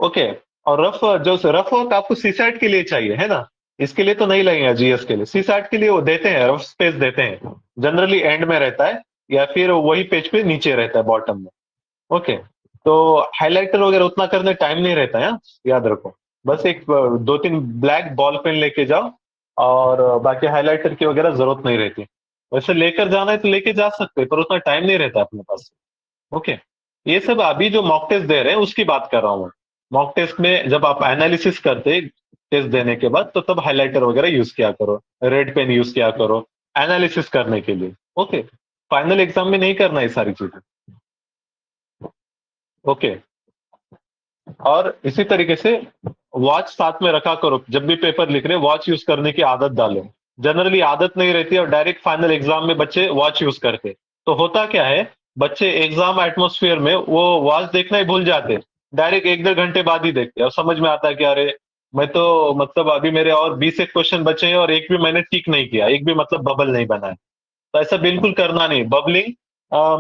ओके, और रफ वर्क आपको सीसैट के लिए चाहिए है ना, इसके लिए तो नहीं लगेगा, जीएस के लिए। सीसैट के लिए वो देते हैं, रफ स्पेस देते हैं, जनरली एंड में रहता है या फिर वही पेज पे नीचे रहता है बॉटम में। ओके, तो हाइलाइटर वगैरह उतना करने टाइम नहीं रहता है, हाँ? याद रखो, बस एक दो तीन ब्लैक बॉल पेन लेके जाओ, और बाकी हाइलाइटर की वगैरह जरूरत नहीं रहती। वैसे लेकर जाना है तो लेके जा सकते हैं, पर उतना टाइम नहीं रहता अपने पास। ओके, ये सब अभी जो मॉक टेस्ट दे रहे हैं उसकी बात कर रहा हूँ मैं। मॉक टेस्ट में जब आप एनालिसिस करते टेस्ट देने के बाद, तो तब हाइलाइटर वगैरह यूज किया करो, रेड पेन यूज किया करो एनालिसिस करने के लिए। ओके, फाइनल एग्जाम में नहीं करना ये सारी चीजें। ओके, और इसी तरीके से वॉच साथ में रखा करो, जब भी पेपर लिख रहे वॉच यूज करने की आदत डालो। जनरली आदत नहीं रहती और डायरेक्ट फाइनल एग्जाम में बच्चे वॉच यूज करते, तो होता क्या है, बच्चे एग्जाम एटमोस्फियर में वो वॉच देखना ही भूल जाते, डायरेक्ट एक डेढ़ घंटे बाद ही देखते, और समझ में आता है कि अरे मैं तो मतलब अभी मेरे और 20 एक क्वेश्चन बचे हैं और एक भी मैंने टिक नहीं किया, एक भी मतलब बबल नहीं बना है। तो ऐसा बिल्कुल करना नहीं, बबलिंग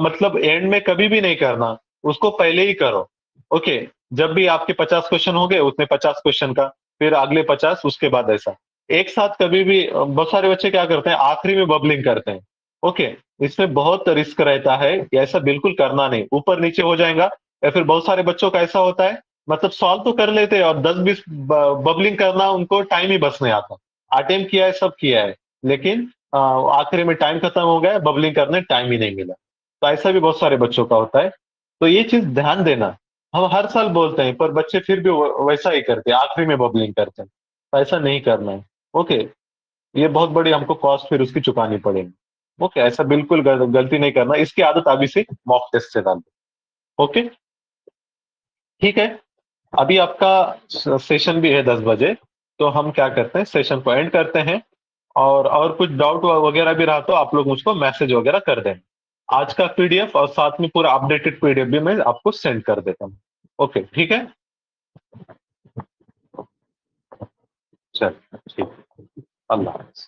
मतलब एंड में कभी भी नहीं करना, उसको पहले ही करो। ओके, जब भी आपके 50 क्वेश्चन हो गए उतने 50 क्वेश्चन का, फिर अगले 50 उसके बाद ऐसा, एक साथ कभी भी बहुत सारे बच्चे क्या करते हैं आखिरी में बबलिंग करते हैं। ओके, इसमें बहुत रिस्क रहता है, ये ऐसा बिल्कुल करना नहीं, ऊपर नीचे हो जाएगा। या फिर बहुत सारे बच्चों का ऐसा होता है, मतलब सॉल्व तो कर लेते हैं और 10-20 बबलिंग करना उनको टाइम ही बस नहीं आता। अटेम्प्ट किया है, सब किया है, लेकिन आखिरी में टाइम खत्म हो गया, बबलिंग करने टाइम ही नहीं मिला। तो ऐसा भी बहुत सारे बच्चों का होता है, तो ये चीज ध्यान देना। हम हर साल बोलते हैं पर बच्चे फिर भी वैसा ही करते हैं, आखिरी में बबलिंग करते हैं, तो ऐसा नहीं करना है। ओके, ये बहुत बड़ी हमको कॉस्ट फिर उसकी चुकानी पड़ेगी। ओके, ऐसा बिल्कुल गलती नहीं करना, इसकी आदत अभी से मॉक टेस्ट से डाल दो। ओके, ठीक है। अभी आपका सेशन भी है 10 बजे, तो हम क्या करते हैं सेशन को एंड करते हैं, और कुछ डाउट वगैरह भी रहा तो आप लोग मुझको मैसेज वगैरह कर दें। आज का पीडीएफ और साथ में पूरा अपडेटेड पीडीएफ भी मैं आपको सेंड कर देता हूँ। ओके, ठीक है, चल ठीक, अल्लाह हाफ़िज़।